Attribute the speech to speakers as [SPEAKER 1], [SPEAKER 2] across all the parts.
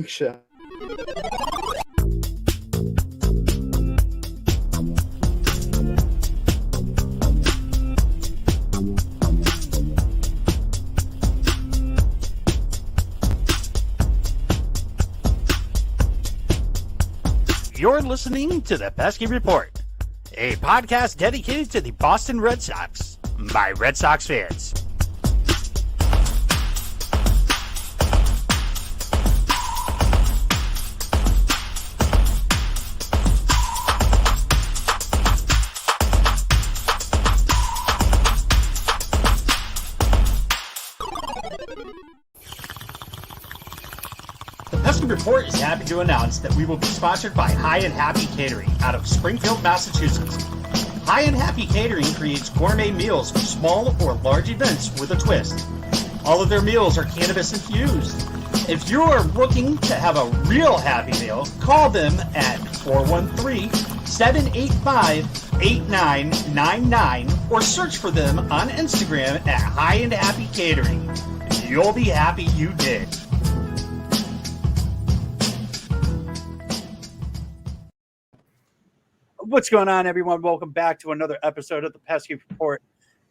[SPEAKER 1] Shit.
[SPEAKER 2] You're listening to the Pesky Report, a podcast dedicated to the Boston Red Sox by Red Sox fans. The Pesky Report is happy to announce that we will be sponsored by High and Happy Catering out of Springfield, Massachusetts. High and Happy Catering creates gourmet meals for small or large events with a twist. All of their meals are cannabis infused. If you are looking to have a real happy meal, call them at 413-785-8999 or search for them on Instagram at High and Happy Catering. You'll be happy you did. What's going on, everyone? Welcome back to another episode of the Pesky Report.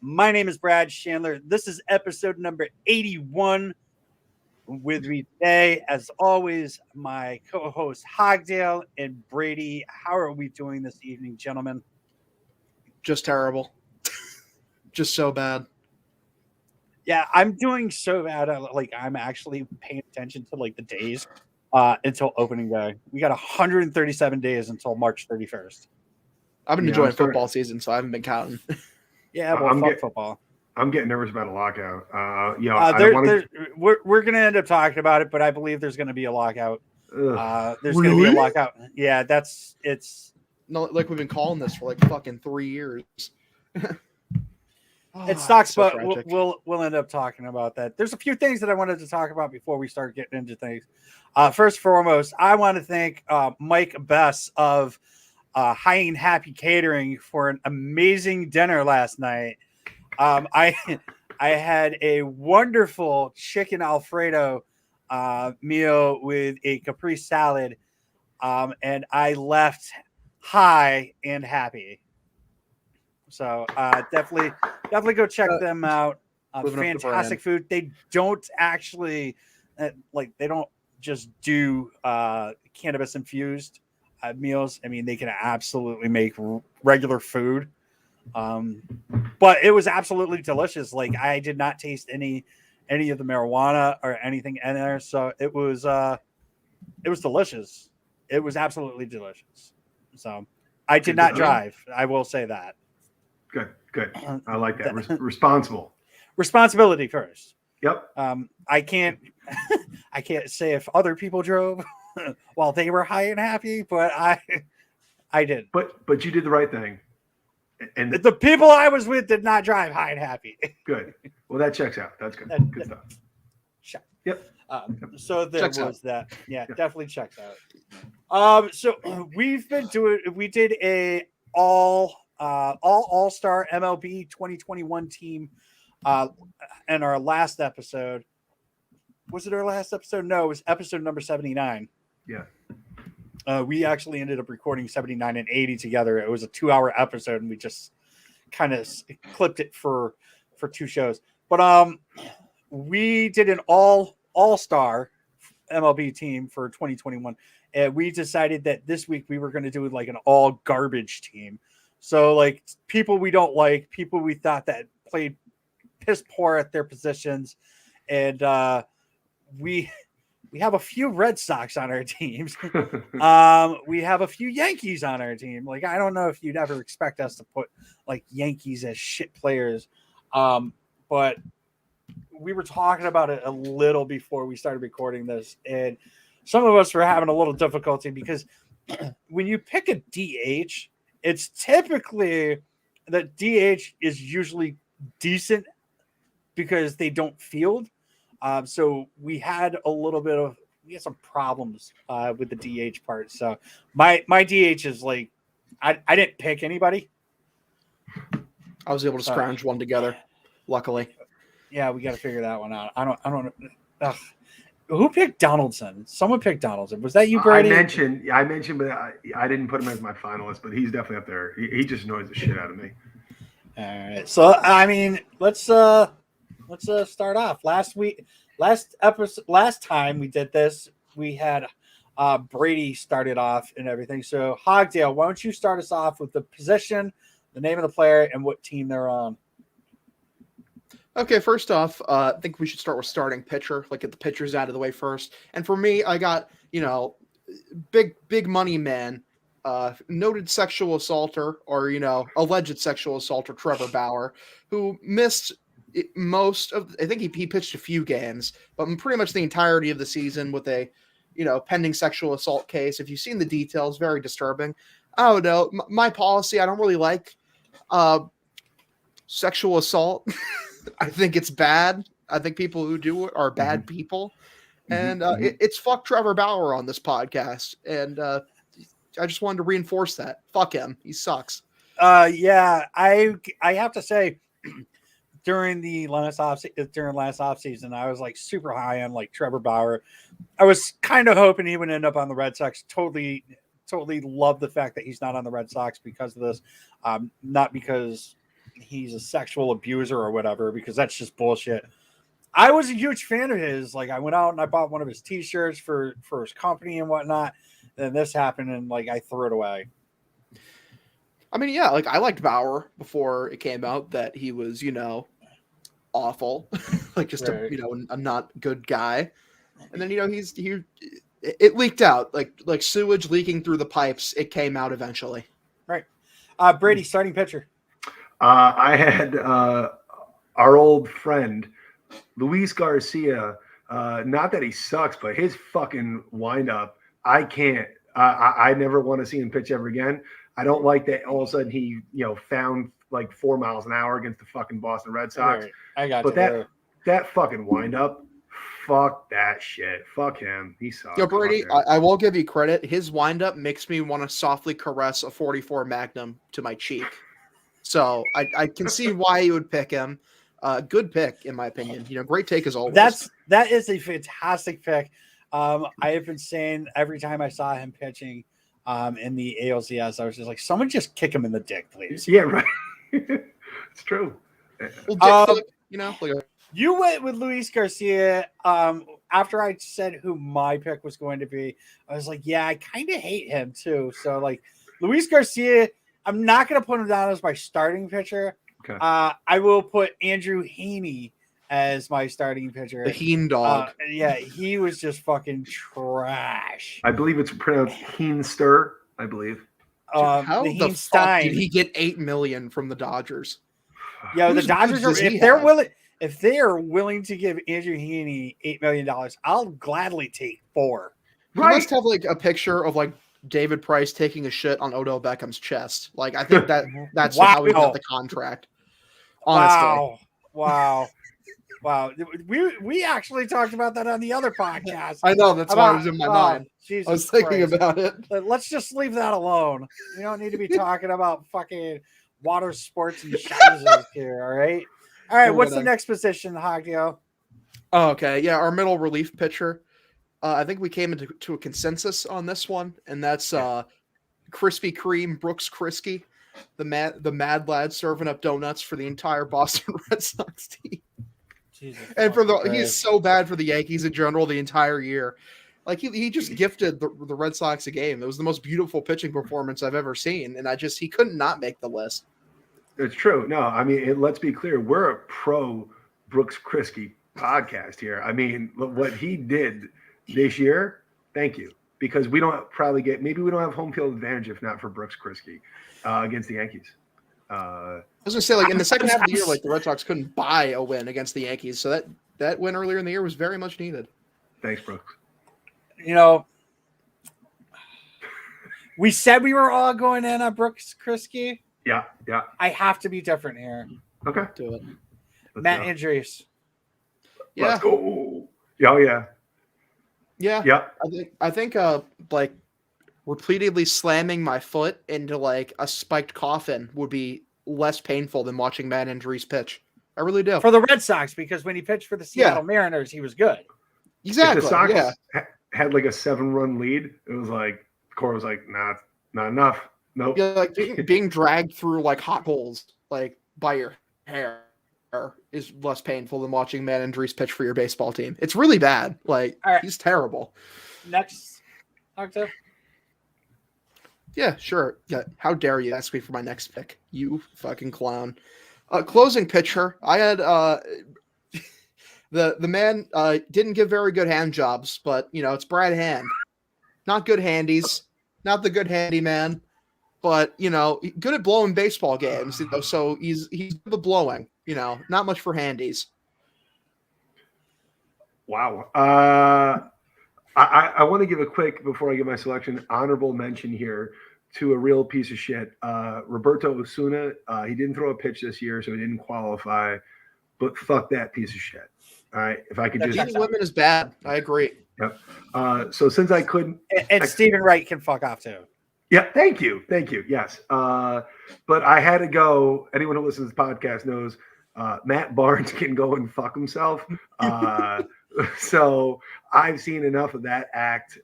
[SPEAKER 2] My name is Brad Chandler. This is episode number 81. With me today, as always, my co-host Hogdale and Brady. How are we doing this evening, gentlemen?
[SPEAKER 1] Just terrible. Just so bad.
[SPEAKER 2] Yeah, I'm doing so bad. I'm actually paying attention to the days until opening day. We got 137 days until March 31st.
[SPEAKER 1] I've been enjoying football season, so I haven't been counting.
[SPEAKER 2] Yeah, well, fuck football.
[SPEAKER 3] I'm getting nervous about a lockout.
[SPEAKER 2] We're going to end up talking about it, but I believe there's going to be a lockout. There's going to be a lockout. Yeah, it's
[SPEAKER 1] no, like we've been calling this for fucking 3 years.
[SPEAKER 2] It sucks, so but we'll end up talking about that. There's a few things that I wanted to talk about before we start getting into things. First and foremost, I want to thank Mike Bess of High and Happy Catering for an amazing dinner last night. I had a wonderful chicken Alfredo meal with a Capri salad, and I left high and happy. So definitely go check them out. Fantastic food. They don't actually they don't just do cannabis infused meals. I mean, they can absolutely make regular food. But it was absolutely delicious. I did not taste any of the marijuana or anything in there. So it was delicious. It was absolutely delicious. So I did not drive. I will say that.
[SPEAKER 3] Good. I like that.
[SPEAKER 2] Responsibility first.
[SPEAKER 3] Yep.
[SPEAKER 2] I can't say if other people drove while they were high and happy, but I did.
[SPEAKER 3] But you did the right thing. And
[SPEAKER 2] the people I was with did not drive high and happy.
[SPEAKER 3] Good. Well, that checks out. That's good. Good stuff.
[SPEAKER 2] Check.
[SPEAKER 3] Yep.
[SPEAKER 2] So there
[SPEAKER 1] checks
[SPEAKER 2] was
[SPEAKER 1] out.
[SPEAKER 2] that. Yeah, definitely checks out. So we did a all-star MLB 2021 team in our last episode. Was it our last episode? No, it was episode number 79.
[SPEAKER 3] Yeah.
[SPEAKER 2] We actually ended up recording 79 and 80 together. It was a 2-hour episode, and we just kind of clipped it for 2 shows. But we did an all-star MLB team for 2021, and we decided that this week we were going to do an all garbage team. So people we don't like, people we thought that played piss poor at their positions, and we have a few Red Sox on our teams. We have a few Yankees on our team. I don't know if you'd ever expect us to put Yankees as shit players. But we were talking about it a little before we started recording this. And some of us were having a little difficulty because when you pick a DH, it's typically the DH is usually decent because they don't field. So we had some problems with the DH part. So my DH is I didn't pick anybody.
[SPEAKER 1] I was able to scrounge one together, luckily.
[SPEAKER 2] Yeah, we got to figure that one out. I don't. Who picked Donaldson? Someone picked Donaldson. Was that you, Brady?
[SPEAKER 3] I mentioned, but I didn't put him as my finalist. But he's definitely up there. He just annoys the shit out of me.
[SPEAKER 2] All right. So I mean, let's start off. Last time we did this, we had Brady started off and everything. So Hogdale, why don't you start us off with the position, the name of the player, and what team they're on?
[SPEAKER 1] Okay, first off, I think we should start with starting pitcher, like get the pitchers out of the way first. And for me, I got, big money man, noted sexual assaulter or, alleged sexual assaulter, Trevor Bauer, who missed most of, I think he pitched a few games, but pretty much the entirety of the season with a, pending sexual assault case. If you've seen the details, very disturbing. I don't know. My policy, I don't really like sexual assault. I think it's bad. I think people who do it are bad people. And it's fuck Trevor Bauer on this podcast. And I just wanted to reinforce that. Fuck him. He sucks.
[SPEAKER 2] Yeah, I have to say, during last offseason, I was like super high on like Trevor Bauer. I was kind of hoping he would end up on the Red Sox. Totally love the fact that he's not on the Red Sox because of this. Not because he's a sexual abuser or whatever, because that's just bullshit. I was a huge fan of his. Like, I went out and I bought one of his t-shirts for his company and whatnot. Then this happened and like I threw it away.
[SPEAKER 1] I mean, yeah, like I liked Bauer before it came out that he was, awful, like just
[SPEAKER 2] right.
[SPEAKER 1] a not good guy. And then it leaked out like sewage leaking through the pipes. It came out eventually.
[SPEAKER 2] Right. Brady, starting pitcher.
[SPEAKER 3] I had our old friend Luis Garcia. Not that he sucks, but his fucking windup, I can't. I never want to see him pitch ever again. I don't like that all of a sudden he, found like 4 miles an hour against the fucking Boston Red Sox.
[SPEAKER 2] Right. I got
[SPEAKER 3] but
[SPEAKER 2] you.
[SPEAKER 3] that fucking windup, fuck that shit. Fuck him. He sucks.
[SPEAKER 1] Yo, Brady, I will give you credit. His windup makes me want to softly caress a 44 Magnum to my cheek. So I can see why you would pick him. Good pick, in my opinion. Great take as always.
[SPEAKER 2] That is a fantastic pick. I have been saying every time I saw him pitching in the ALCS, I was just like, someone just kick him in the dick, please.
[SPEAKER 3] Yeah, right. It's true.
[SPEAKER 1] Well,
[SPEAKER 2] you went with Luis Garcia. After I said who my pick was going to be, I was like, yeah, I kind of hate him too. So like Luis Garcia, I'm not going to put him down as my starting pitcher.
[SPEAKER 3] Okay.
[SPEAKER 2] I will put Andrew Heaney as my starting pitcher.
[SPEAKER 1] The Heen dog.
[SPEAKER 2] Yeah, he was just fucking trash.
[SPEAKER 3] I believe it's pronounced Heenster, I believe.
[SPEAKER 1] How the fuck did he get $8 million from the Dodgers?
[SPEAKER 2] Yeah, the Dodgers are if they are willing to give Andrew Heaney $8 million, I'll gladly take 4.
[SPEAKER 1] He must have like a picture of like David Price taking a shit on Odell Beckham's chest. Like I think that's how he got the contract. Honestly.
[SPEAKER 2] Wow. We actually talked about that on the other podcast.
[SPEAKER 1] I know, that's why it was in my mind.
[SPEAKER 2] Jesus
[SPEAKER 1] I was thinking
[SPEAKER 2] Christ.
[SPEAKER 1] about it.
[SPEAKER 2] Let's just leave that alone. We don't need to be talking about fucking water sports and shizes here, all right? All right, what's the next position, Hogdale?
[SPEAKER 1] Oh, okay. Yeah, our middle relief pitcher. I think we came into a consensus on this one, and that's Krispy Kreme Brooks Kriske, the mad lad serving up donuts for the entire Boston Red Sox team.
[SPEAKER 2] Jesus,
[SPEAKER 1] and he's so bad for the Yankees in general the entire year. Like he just gifted the Red Sox a game. It was the most beautiful pitching performance I've ever seen, and he couldn't not make the list.
[SPEAKER 3] It's true. No, I mean, let's be clear. We're a pro Brooks Kriske podcast here. I mean, what he did this year, thank you. Because we don't maybe we don't have home field advantage if not for Brooks Kriske against the Yankees.
[SPEAKER 1] I was gonna say, like in the second half of the year, like the Red Sox couldn't buy a win against the Yankees, so that win earlier in the year was very much needed.
[SPEAKER 3] Thanks, Brooks.
[SPEAKER 2] We said we were all going in on Brooks Kriske.
[SPEAKER 3] Yeah.
[SPEAKER 2] I have to be different here.
[SPEAKER 3] Okay.
[SPEAKER 1] Do it.
[SPEAKER 2] Matt Andrews.
[SPEAKER 1] Yeah.
[SPEAKER 3] Let's go. Oh, yeah.
[SPEAKER 1] Yeah.
[SPEAKER 3] Yeah.
[SPEAKER 1] I think like repeatedly slamming my foot into like a spiked coffin would be less painful than watching Matt Andrews pitch. I really do.
[SPEAKER 2] For the Red Sox, because when he pitched for the Seattle Mariners, he was good.
[SPEAKER 1] Exactly.
[SPEAKER 3] If the Sox
[SPEAKER 1] Yeah.
[SPEAKER 3] had like a 7-run lead, it was like Cora was like, nah, not enough. Nope.
[SPEAKER 1] Yeah, like being dragged through like hot holes, like by your hair, is less painful than watching Matt Andrees pitch for your baseball team. It's really bad. Like
[SPEAKER 2] All right.
[SPEAKER 1] he's terrible.
[SPEAKER 2] Next, Octo.
[SPEAKER 1] Yeah, sure. Yeah, how dare you ask me for my next pick? You fucking clown. Closing pitcher. I had the man didn't give very good hand jobs, but it's Brad Hand. Not good handies. Not the good handyman. But good at blowing baseball games. So he's good at blowing. Not much for handies.
[SPEAKER 3] Wow. I want to give a quick, before I give my selection, honorable mention here to a real piece of shit. Roberto Osuna. He didn't throw a pitch this year, so he didn't qualify. But fuck that piece of shit. All right. If I could just.
[SPEAKER 1] Beating women is bad. I agree.
[SPEAKER 3] Yep. So since I couldn't.
[SPEAKER 2] And Stephen Wright can fuck off too.
[SPEAKER 3] Yeah, thank you. Yes. But I had to go. Anyone who listens to the podcast knows Matt Barnes can go and fuck himself. So I've seen enough of that act.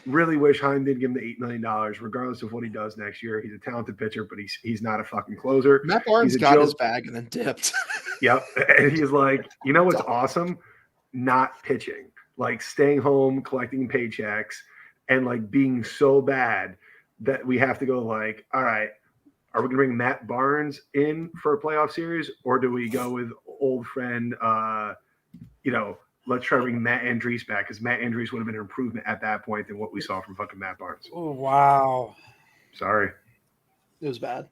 [SPEAKER 3] Really wish Heim did give him the $8 million, regardless of what he does next year. He's a talented pitcher, but he's not a fucking closer.
[SPEAKER 1] Matt Barnes got his bag and then dipped.
[SPEAKER 3] Yep. And he's like, what's awesome? Not pitching. Like staying home, collecting paychecks, and like being so bad that we have to go like, all right, are we going to bring Matt Barnes in for a playoff series, or do we go with old friend, let's try to bring Matt Andrees back, because Matt Andrees would have been an improvement at that point than what we saw from fucking Matt Barnes.
[SPEAKER 2] Oh, wow.
[SPEAKER 3] Sorry.
[SPEAKER 1] It was bad.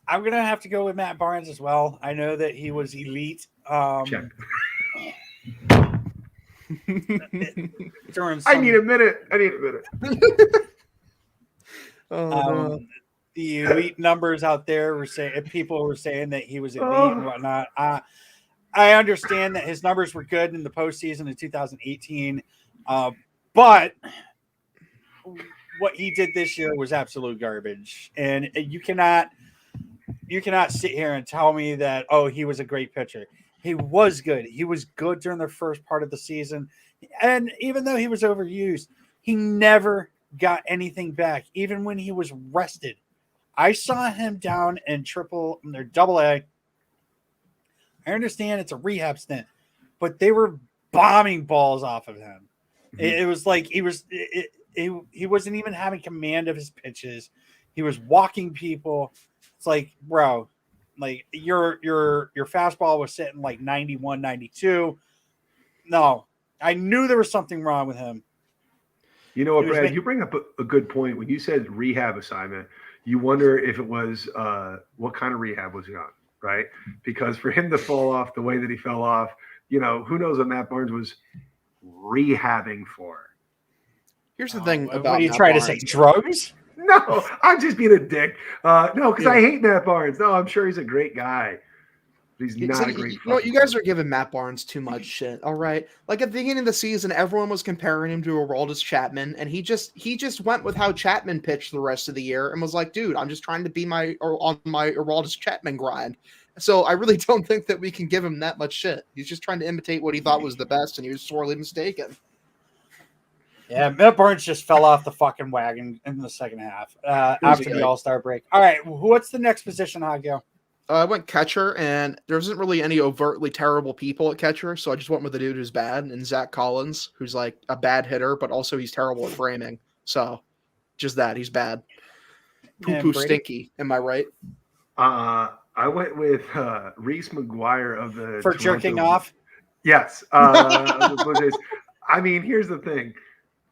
[SPEAKER 2] I'm going to have to go with Matt Barnes as well. I know that he was elite.
[SPEAKER 3] Check.
[SPEAKER 2] I
[SPEAKER 3] need a minute.
[SPEAKER 1] No.
[SPEAKER 2] The elite numbers out there were saying, people were saying that he was elite and whatnot. I understand that his numbers were good in the postseason in 2018, but what he did this year was absolute garbage. And you cannot sit here and tell me that, oh, he was a great pitcher. He was good. He was good during the first part of the season. And even though he was overused, he never got anything back, even when he was rested. I saw him down in double A. I understand it's a rehab stint, but they were bombing balls off of him. Mm-hmm. It was like he wasn't even having command of his pitches. He was walking people. It's like, bro, like your fastball was sitting like 91, 92. No, I knew there was something wrong with him.
[SPEAKER 3] You know what, Brad? You bring up a good point. When you said rehab assignment, you wonder if it was what kind of rehab was he on, right? Because for him to fall off the way that he fell off, who knows what Matt Barnes was rehabbing for.
[SPEAKER 1] Here's the thing about
[SPEAKER 2] what are you
[SPEAKER 1] Matt
[SPEAKER 2] trying
[SPEAKER 1] Barnes.
[SPEAKER 2] to say? Drugs?
[SPEAKER 3] No, I'm just being a dick. No, because I hate Matt Barnes. No, I'm sure he's a great guy. He's not a great.
[SPEAKER 1] You guys are giving Matt Barnes too much shit. All right, like at the beginning of the season, everyone was comparing him to Aroldis Chapman, and he just went with how Chapman pitched the rest of the year, and was like, "Dude, I'm just trying to be on my Aroldis Chapman grind." So I really don't think that we can give him that much shit. He's just trying to imitate what he thought was the best, and he was sorely mistaken.
[SPEAKER 2] Yeah, Matt Barnes just fell off the fucking wagon in the second half after the All-Star break. All right, what's the next position, Hagio?
[SPEAKER 1] I went catcher, and there isn't really any overtly terrible people at catcher, so I just went with the dude who's bad, and Zach Collins, who's like a bad hitter, but also he's terrible at framing. So just that, he's bad. Poo-poo stinky, am I right?
[SPEAKER 3] I went with Reese McGuire of the
[SPEAKER 2] For jerking off?
[SPEAKER 3] Yes. I mean, here's the thing.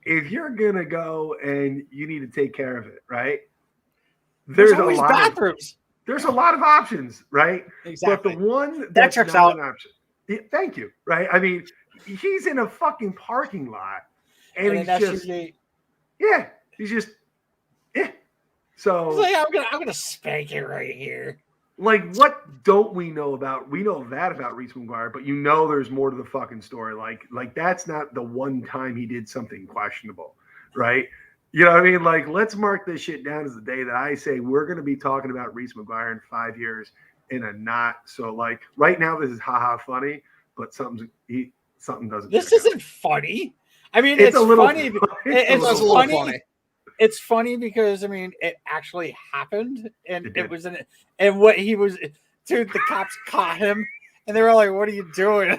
[SPEAKER 3] If you're going to go and you need to take care of it, right?
[SPEAKER 2] There's always bathrooms.
[SPEAKER 3] There's a lot of options, right?
[SPEAKER 2] Exactly.
[SPEAKER 3] But the one
[SPEAKER 2] that checks out.
[SPEAKER 3] An option. Yeah, thank you. Right? I mean, he's in a fucking parking lot, and he's just he's just So
[SPEAKER 2] like, I'm gonna spank it right here.
[SPEAKER 3] Like, what don't we know about? We know that about Reese McGuire, but there's more to the fucking story. Like that's not the one time he did something questionable, right? You know what I mean? Like, let's mark this shit down as the day that I say we're going to be talking about Reese McGuire in 5 years in a not so, like, right now this is haha funny, but something's something doesn't.
[SPEAKER 2] This
[SPEAKER 3] check out.
[SPEAKER 2] isn't funny. I mean,
[SPEAKER 3] It's
[SPEAKER 2] it's
[SPEAKER 3] a little
[SPEAKER 2] funny.
[SPEAKER 3] funny.
[SPEAKER 2] It's
[SPEAKER 1] That's a little funny.
[SPEAKER 2] It's funny because I mean, it actually happened, and
[SPEAKER 3] It
[SPEAKER 2] it
[SPEAKER 3] did.
[SPEAKER 2] was and what he was, dude. The cops caught him, and they were like, "What are you doing?"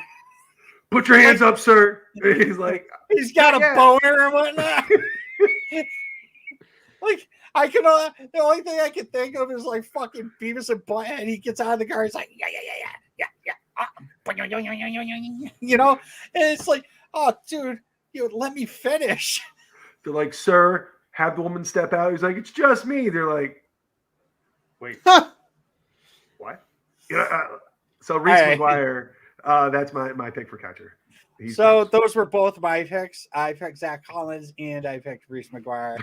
[SPEAKER 3] Put your hands up, sir. And he's like,
[SPEAKER 2] He's got
[SPEAKER 3] Yeah.
[SPEAKER 2] a boner and whatnot. Like the only thing I can think of is like fucking Beavis and Butthead. He gets out of the car. He's like, yeah. You know, and it's like, oh, dude, let me finish.
[SPEAKER 3] they're like, sir, have the woman step out. He's like, it's just me. They're like, wait, what? Yeah. So Reese
[SPEAKER 2] All right.
[SPEAKER 3] McGuire, that's my pick for catcher. He's
[SPEAKER 2] So
[SPEAKER 3] good.
[SPEAKER 2] those were both my picks. I picked Zach Collins and I picked Reese McGuire.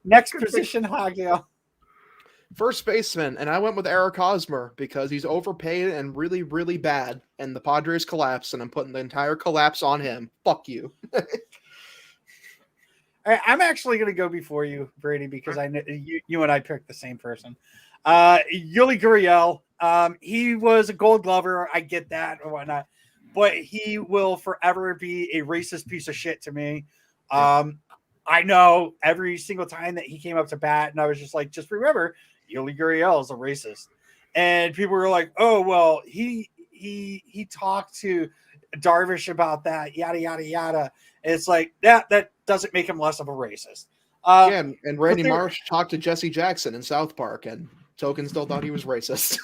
[SPEAKER 2] Next position, Hogdale.
[SPEAKER 1] First baseman, and I went with Eric Hosmer because he's overpaid and really, really bad. And the Padres collapse, and I'm putting the entire collapse on him. Fuck you.
[SPEAKER 2] All right, I'm actually going to go before you, Brady, because I know you and I picked the same person. Yuli Gurriel. He was a Gold Glover. I get that and whatnot, but he will forever be a racist piece of shit to me. I know every single time that he came up to bat, and I was just like, just remember, Yuli Gurriel is a racist. And people were like, oh, well, he talked to Darvish about that, yada, yada, yada. And it's like, that doesn't make him less of a racist.
[SPEAKER 1] Yeah, and Randy Marsh talked to Jesse Jackson in South Park, and Token still thought he was racist.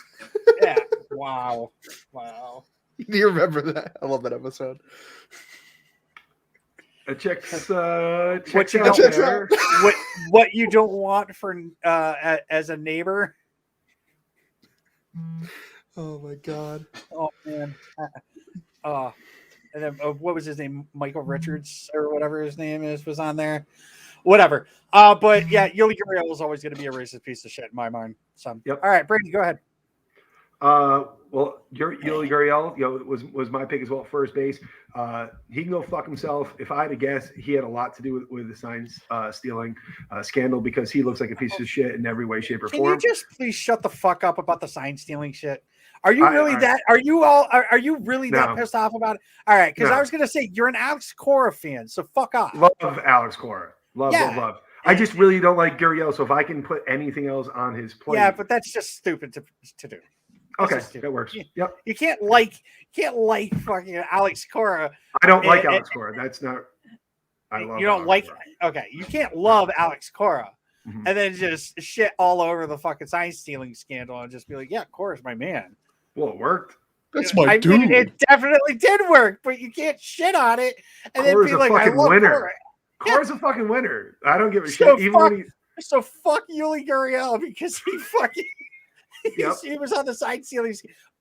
[SPEAKER 2] Yeah. Wow.
[SPEAKER 1] Do you remember that? I love that episode.
[SPEAKER 3] It checks
[SPEAKER 2] What you
[SPEAKER 3] out
[SPEAKER 2] don't,
[SPEAKER 3] there.
[SPEAKER 2] what you don't want for as a neighbor.
[SPEAKER 1] Oh my god.
[SPEAKER 2] Oh man. And then what was his name? Michael Richards or whatever his name was on there. Whatever. But yeah, Yuli Gurriel is always going to be a racist piece of shit in my mind. So,
[SPEAKER 3] Yep.
[SPEAKER 2] All right, Brady, go ahead.
[SPEAKER 3] Well, Yuli Gurriel, was my pick as well. First base. He can go fuck himself. If I had to guess, he had a lot to do with the signs stealing scandal because he looks like a piece of shit in every way, shape, or
[SPEAKER 2] Can
[SPEAKER 3] form.
[SPEAKER 2] you just please shut the fuck up about the sign stealing shit? Are you really
[SPEAKER 3] I-
[SPEAKER 2] that? Are you really that
[SPEAKER 3] No.
[SPEAKER 2] pissed off about it? All right, because
[SPEAKER 3] No.
[SPEAKER 2] I was gonna say you're an Alex Cora fan, so fuck off.
[SPEAKER 3] Love Alex Cora. Love. I just really don't like Gurriel, so if I can put anything else on his plate.
[SPEAKER 2] Yeah, but that's just stupid to do. That's
[SPEAKER 3] okay,
[SPEAKER 2] just stupid.
[SPEAKER 3] that works.
[SPEAKER 2] Yeah.
[SPEAKER 3] Yep.
[SPEAKER 2] You can't like fucking Alex Cora.
[SPEAKER 3] I don't like
[SPEAKER 2] And-
[SPEAKER 3] Alex Cora. That's not. I love.
[SPEAKER 2] You don't
[SPEAKER 3] Alex
[SPEAKER 2] like.
[SPEAKER 3] Cora.
[SPEAKER 2] Okay, you can't love Alex Cora
[SPEAKER 3] Mhm.
[SPEAKER 2] and then just shit all over the fucking sign stealing scandal and just be like, yeah, Cora's my man.
[SPEAKER 3] Well, it worked.
[SPEAKER 1] That's
[SPEAKER 2] I mean, it definitely did work, but you can't shit on it and
[SPEAKER 3] Cora's
[SPEAKER 2] then be
[SPEAKER 3] a
[SPEAKER 2] like, I
[SPEAKER 3] fucking
[SPEAKER 2] love
[SPEAKER 3] winner.
[SPEAKER 2] Cora.
[SPEAKER 3] Cora's a fucking winner. I don't give a
[SPEAKER 2] So
[SPEAKER 3] shit. Even when he.
[SPEAKER 2] So fuck Yuli Gurriel because he fucking
[SPEAKER 3] Yep.
[SPEAKER 2] he was on the sign stealing.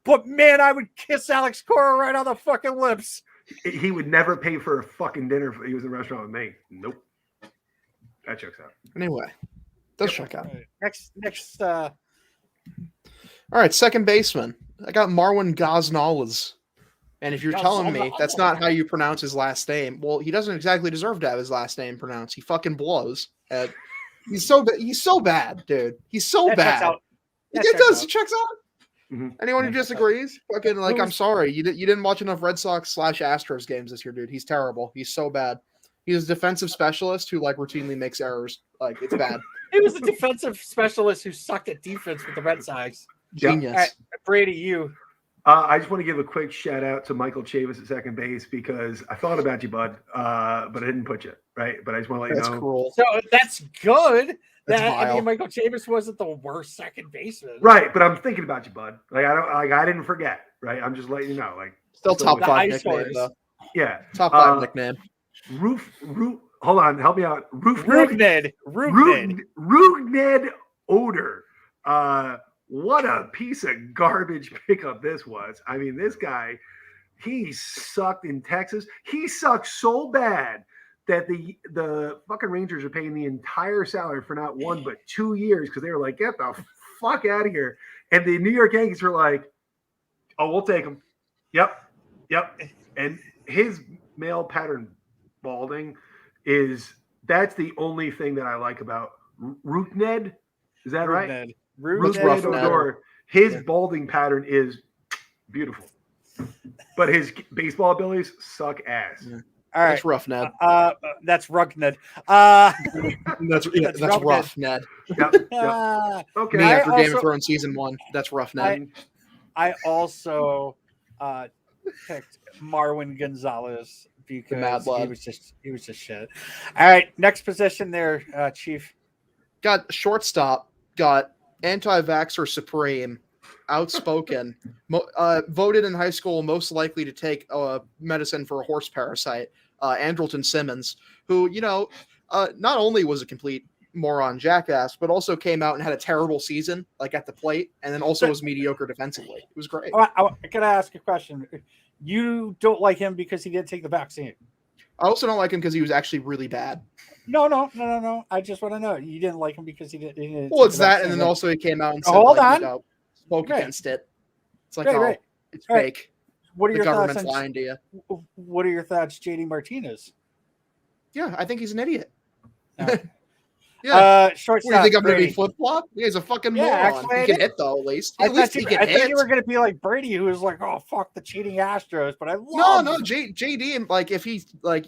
[SPEAKER 2] But man, I would kiss Alex Cora right on the fucking lips.
[SPEAKER 3] He would never pay for a fucking dinner if he was in a restaurant with me. Nope. That checks out.
[SPEAKER 1] Anyway, does check out.
[SPEAKER 2] Next.
[SPEAKER 1] All right, second baseman. I got Marwin Gosnells. And if you're telling me that's not how you pronounce his last name, well, he doesn't exactly deserve to have his last name pronounced. He fucking blows. He's so bad, dude. He's so
[SPEAKER 2] That checks
[SPEAKER 1] bad.
[SPEAKER 2] out. That
[SPEAKER 1] It
[SPEAKER 2] checks
[SPEAKER 1] does.
[SPEAKER 2] out.
[SPEAKER 1] It checks out.
[SPEAKER 3] Mhm.
[SPEAKER 1] Anyone who disagrees, fucking like, I'm sorry. You didn't watch enough Red Sox / Astros games this year, dude. He's terrible. He's so bad. He's a defensive specialist who like routinely makes errors. Like it's bad.
[SPEAKER 2] He was a defensive specialist who sucked at defense with the Red Sox.
[SPEAKER 3] Yep.
[SPEAKER 1] Genius.
[SPEAKER 2] All right, Brady, you.
[SPEAKER 3] I just want to give a quick shout out to Michael Chavis at second base because I thought about you, bud, but I didn't put you right. But I just want to let
[SPEAKER 1] That's
[SPEAKER 3] you know.
[SPEAKER 1] cruel.
[SPEAKER 2] So that's good.
[SPEAKER 1] That's
[SPEAKER 2] I
[SPEAKER 1] vile.
[SPEAKER 2] mean, Michael Chavis wasn't the worst second baseman.
[SPEAKER 3] Right, but I'm thinking about you, bud. I didn't forget. Right, I'm just letting you know. Like,
[SPEAKER 1] Still top
[SPEAKER 2] The
[SPEAKER 1] 5
[SPEAKER 2] ice
[SPEAKER 1] nickname
[SPEAKER 2] horse.
[SPEAKER 1] though.
[SPEAKER 3] yeah,
[SPEAKER 1] Top 5 nickname.
[SPEAKER 3] Roof. Hold on, help me out.
[SPEAKER 2] Rugned
[SPEAKER 3] Odor. What a piece of garbage pickup this was. I mean, this guy, he sucked in Texas. He sucked so bad that the fucking Rangers are paying the entire salary for not 1 but 2 years because they were like, get the fuck out of here. And the New York Yankees were like, oh, we'll take him. Yep. And his male pattern balding that's the only thing that I like about Rugned. Is that right?
[SPEAKER 2] Rugned.
[SPEAKER 3] Odor. His balding pattern is beautiful. but his baseball abilities suck ass.
[SPEAKER 1] Yeah.
[SPEAKER 2] All right.
[SPEAKER 1] That's rough, Ned.
[SPEAKER 2] That's Rugned.
[SPEAKER 1] That's rough, Ned.
[SPEAKER 3] Yep. Okay.
[SPEAKER 1] Me after Game of
[SPEAKER 2] also-
[SPEAKER 1] Thrones season 1. That's rough, Ned.
[SPEAKER 2] I also picked Marwin Gonzalez because
[SPEAKER 1] Mad
[SPEAKER 2] he
[SPEAKER 1] Lad.
[SPEAKER 2] was just shit. All right, next position there, Chief.
[SPEAKER 1] Got shortstop. Got anti-vaxxer supreme, outspoken. Voted in high school most likely to take medicine for a horse parasite. Andrelton Simmons, who not only was a complete moron jackass, but also came out and had a terrible season, like at the plate, and then also was mediocre defensively. It was great.
[SPEAKER 2] I gotta ask a question. You don't like him because he didn't take the vaccine?
[SPEAKER 1] I also don't like him because he was actually really bad.
[SPEAKER 2] No. I just want to know. You didn't like him because he didn't
[SPEAKER 1] Well,
[SPEAKER 2] take
[SPEAKER 1] it's
[SPEAKER 2] the
[SPEAKER 1] that,
[SPEAKER 2] vaccine.
[SPEAKER 1] and then also he came out and said,
[SPEAKER 2] Hold
[SPEAKER 1] like,
[SPEAKER 2] on.
[SPEAKER 1] spoke
[SPEAKER 2] Right.
[SPEAKER 1] against it. It's like,
[SPEAKER 2] Right.
[SPEAKER 1] it's
[SPEAKER 2] Right.
[SPEAKER 1] fake.
[SPEAKER 2] What are
[SPEAKER 1] The
[SPEAKER 2] your thoughts
[SPEAKER 1] government's
[SPEAKER 2] on
[SPEAKER 1] lying to you.
[SPEAKER 2] What are your thoughts, JD Martinez?
[SPEAKER 1] Yeah, I think he's an idiot.
[SPEAKER 2] No.
[SPEAKER 1] Yeah.
[SPEAKER 2] Shortstop.
[SPEAKER 1] What, do you think I'm going to be
[SPEAKER 2] Brady.
[SPEAKER 1] flip-flop? Yeah, he's a fucking
[SPEAKER 2] Yeah,
[SPEAKER 1] moron.
[SPEAKER 2] actually, I
[SPEAKER 1] He can
[SPEAKER 2] did.
[SPEAKER 1] hit, though, at least.
[SPEAKER 2] I
[SPEAKER 1] At least he
[SPEAKER 2] thought
[SPEAKER 1] can hit.
[SPEAKER 2] you were going to be like Brady, who was like, "Oh, fuck the cheating Astros," but I
[SPEAKER 1] No,
[SPEAKER 2] love.
[SPEAKER 1] JD,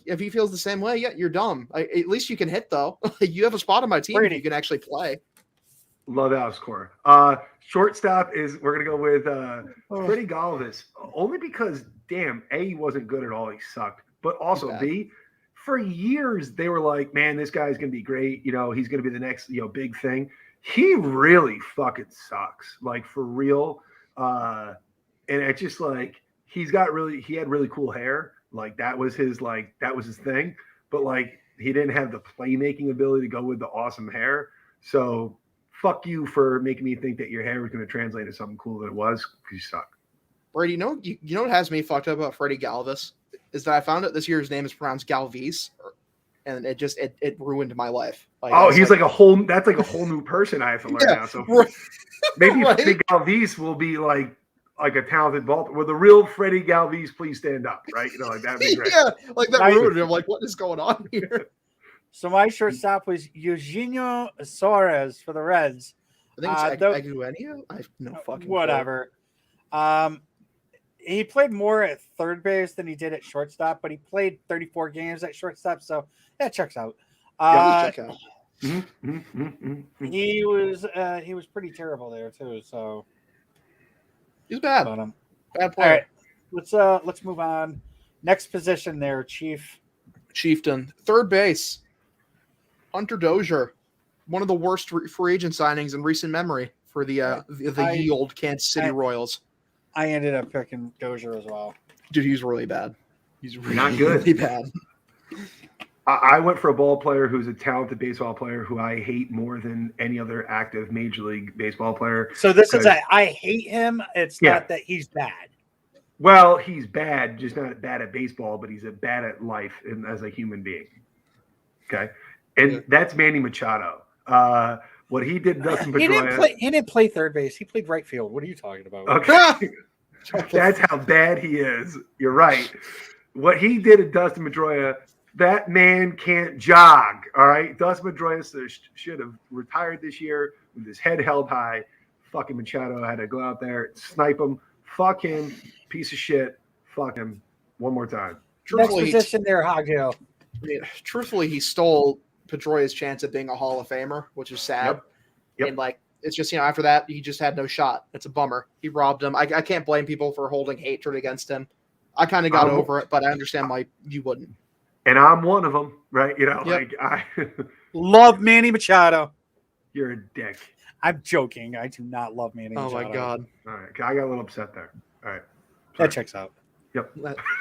[SPEAKER 1] if he feels the same way, yeah, you're dumb. At least you can hit, though. You have a spot on my team
[SPEAKER 2] Brady.
[SPEAKER 1] if you can actually play.
[SPEAKER 3] Love Alex Cora. Shortstop is we're gonna go with Freddie Galvis, only because damn, A, he wasn't good at all, he sucked. But also
[SPEAKER 1] Bad.
[SPEAKER 3] B, for years they were like, man, this guy's gonna be great, he's gonna be the next big thing. He really fucking sucks, like for real. And it's just like he had really cool hair, like that was his thing, but like he didn't have the playmaking ability to go with the awesome hair. So fuck you for making me think that your hair was going to translate to something cool that it was, because you suck.
[SPEAKER 1] Brady, you know what has me fucked up about Freddie Galvis? Is that I found out this year his name is pronounced Galvis, and it ruined my life.
[SPEAKER 3] He's like a whole new person I have to learn now. So maybe
[SPEAKER 1] Right?
[SPEAKER 3] Freddie Galvis will be like a talented ball. Will the real Freddie Galvis please stand up? Right? Like that'd be great.
[SPEAKER 1] Yeah, like that
[SPEAKER 2] Nice.
[SPEAKER 1] ruined it. I'm like, what is going on here?
[SPEAKER 2] So my shortstop was Eugenio Suarez for the Reds.
[SPEAKER 1] I think it's
[SPEAKER 2] though-
[SPEAKER 1] Aguenio. I have no fucking clue.
[SPEAKER 2] Whatever. He played more at third base than he did at shortstop, but he played 34 games at shortstop, so that checks out.
[SPEAKER 1] Yeah, check out.
[SPEAKER 2] He was pretty terrible there too. So
[SPEAKER 1] He's bad.
[SPEAKER 2] but,
[SPEAKER 1] Bad
[SPEAKER 2] all
[SPEAKER 1] player.
[SPEAKER 2] right, let's move on. Next position there, Chief.
[SPEAKER 1] Chieftain, third base. Hunter Dozier, one of the worst free agent signings in recent memory for the ye old Kansas City Royals.
[SPEAKER 2] I ended up picking Dozier as well.
[SPEAKER 1] Dude, he's really bad. He's really,
[SPEAKER 3] Not good.
[SPEAKER 1] really bad.
[SPEAKER 3] I went for a ball player who's a talented baseball player who I hate more than any other active Major League Baseball player.
[SPEAKER 2] So this is I hate him. It's not that he's bad.
[SPEAKER 3] Well, he's bad, just not bad at baseball, but he's bad at life and as a human being. Okay. And that's Manny Machado. What he did, Dustin Pedroia.
[SPEAKER 2] He didn't play third base. He played right field. What are you talking about?
[SPEAKER 3] Okay. That's how bad he is. You're right. What he did at Dustin Pedroia, that man can't jog. All right. Dustin Pedroia should have retired this year with his head held high. Fucking Machado had to go out there, snipe him. Fuck him. Piece of shit. Fuck him. One more time.
[SPEAKER 2] Next position there, Hoggill.
[SPEAKER 1] Truthfully, he stole Pedroia's chance at being a Hall of Famer, which is sad.
[SPEAKER 3] Yep.
[SPEAKER 1] And it's just, after that, he just had no shot. It's a bummer. He robbed him. I can't blame people for holding hatred against him. I kind of got over it, but I understand why you wouldn't.
[SPEAKER 3] And I'm one of them, right? I
[SPEAKER 2] love Manny Machado.
[SPEAKER 3] You're a dick.
[SPEAKER 2] I'm joking. I do not love Manny Machado.
[SPEAKER 1] Oh my God.
[SPEAKER 3] All right. I got a little upset there. All right.
[SPEAKER 2] That checks out.
[SPEAKER 3] Yep.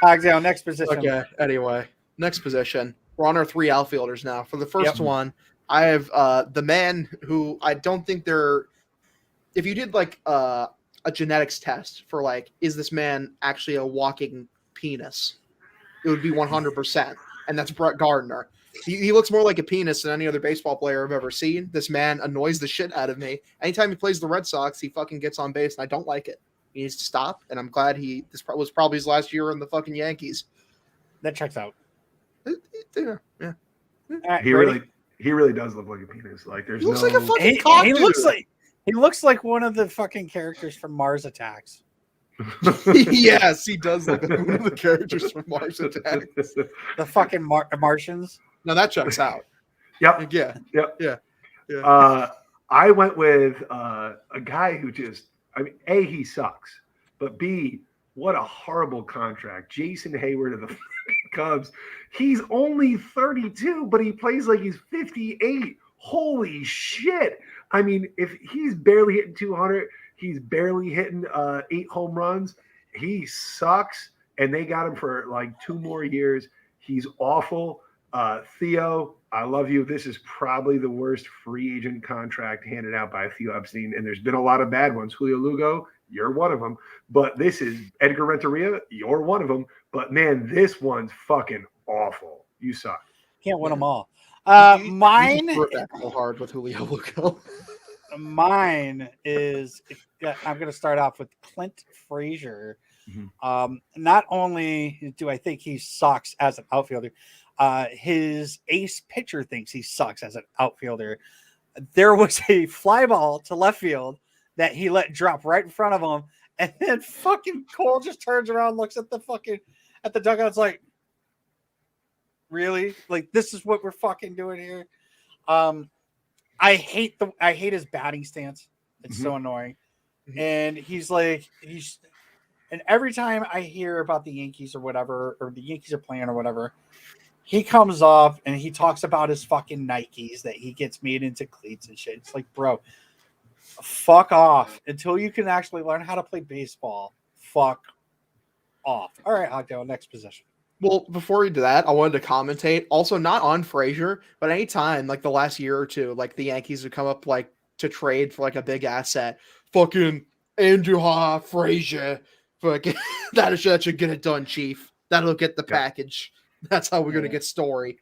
[SPEAKER 2] Hoggill, next position.
[SPEAKER 1] Okay. Anyway, next position. We're on our three outfielders now. For the first one, I have the man who I don't think they're. If you did a genetics test for is this man actually a walking penis, it would be 100%, and that's Brett Gardner. He looks more like a penis than any other baseball player I've ever seen. This man annoys the shit out of me. Anytime he plays the Red Sox, he fucking gets on base, and I don't like it. He needs to stop, and I'm glad this was probably his last year in the fucking Yankees.
[SPEAKER 2] That checks out.
[SPEAKER 1] Yeah.
[SPEAKER 2] Right,
[SPEAKER 3] he really does look like a penis. Like there's
[SPEAKER 1] He looks like a fucking
[SPEAKER 2] he
[SPEAKER 1] cock,
[SPEAKER 2] he
[SPEAKER 1] dude.
[SPEAKER 2] looks like one of the fucking characters from Mars Attacks.
[SPEAKER 1] Yes, he does look like one of the characters from Mars Attacks.
[SPEAKER 2] The fucking Martians.
[SPEAKER 1] Now that checks out.
[SPEAKER 3] Yep.
[SPEAKER 1] Yeah.
[SPEAKER 3] Yep.
[SPEAKER 1] Yeah.
[SPEAKER 3] I went with a guy who just, I mean, A, he sucks, but B, what a horrible contract. Jason Hayward of the Cubs. He's only 32, but he plays like he's 58. Holy shit. I mean, if he's barely hitting 200, he's barely hitting 8 home runs. He sucks, and they got him for like 2 more years. He's awful. Theo, I love you. This is probably the worst free agent contract handed out by Theo Epstein, and there's been a lot of bad ones. Julio Lugo, you're one of them. But this is Edgar Renteria, you're one of them. But, man, this one's fucking awful. You suck.
[SPEAKER 2] Can't win them all.
[SPEAKER 1] Mine so hard with Julio Lugo.
[SPEAKER 2] Mine is I'm going to start off with Clint Frazier.
[SPEAKER 3] Mm-hmm.
[SPEAKER 2] Not only do I think he sucks as an outfielder, his ace pitcher thinks he sucks as an outfielder. There was a fly ball to left field that he let drop right in front of him, and then fucking Cole just turns around, looks at the dugouts like, really? Like, this is what we're fucking doing here? I hate his batting stance. It's so annoying. And and every time I hear about the Yankees or whatever, or the Yankees are playing or whatever, he comes up and he talks about his fucking Nikes that he gets made into cleats and shit. It's like, bro, fuck off until you can actually learn how to play baseball. Fuck off. All right, Ogdo, next position.
[SPEAKER 1] Well, before you do that, I wanted to commentate. Also, not on Frazier, but anytime, like the last year or two, like the Yankees would come up like to trade for like a big asset. Fucking Andrew Frazier. Fucking that should get it done, Chief. That'll get the package. That's how we're gonna get Story.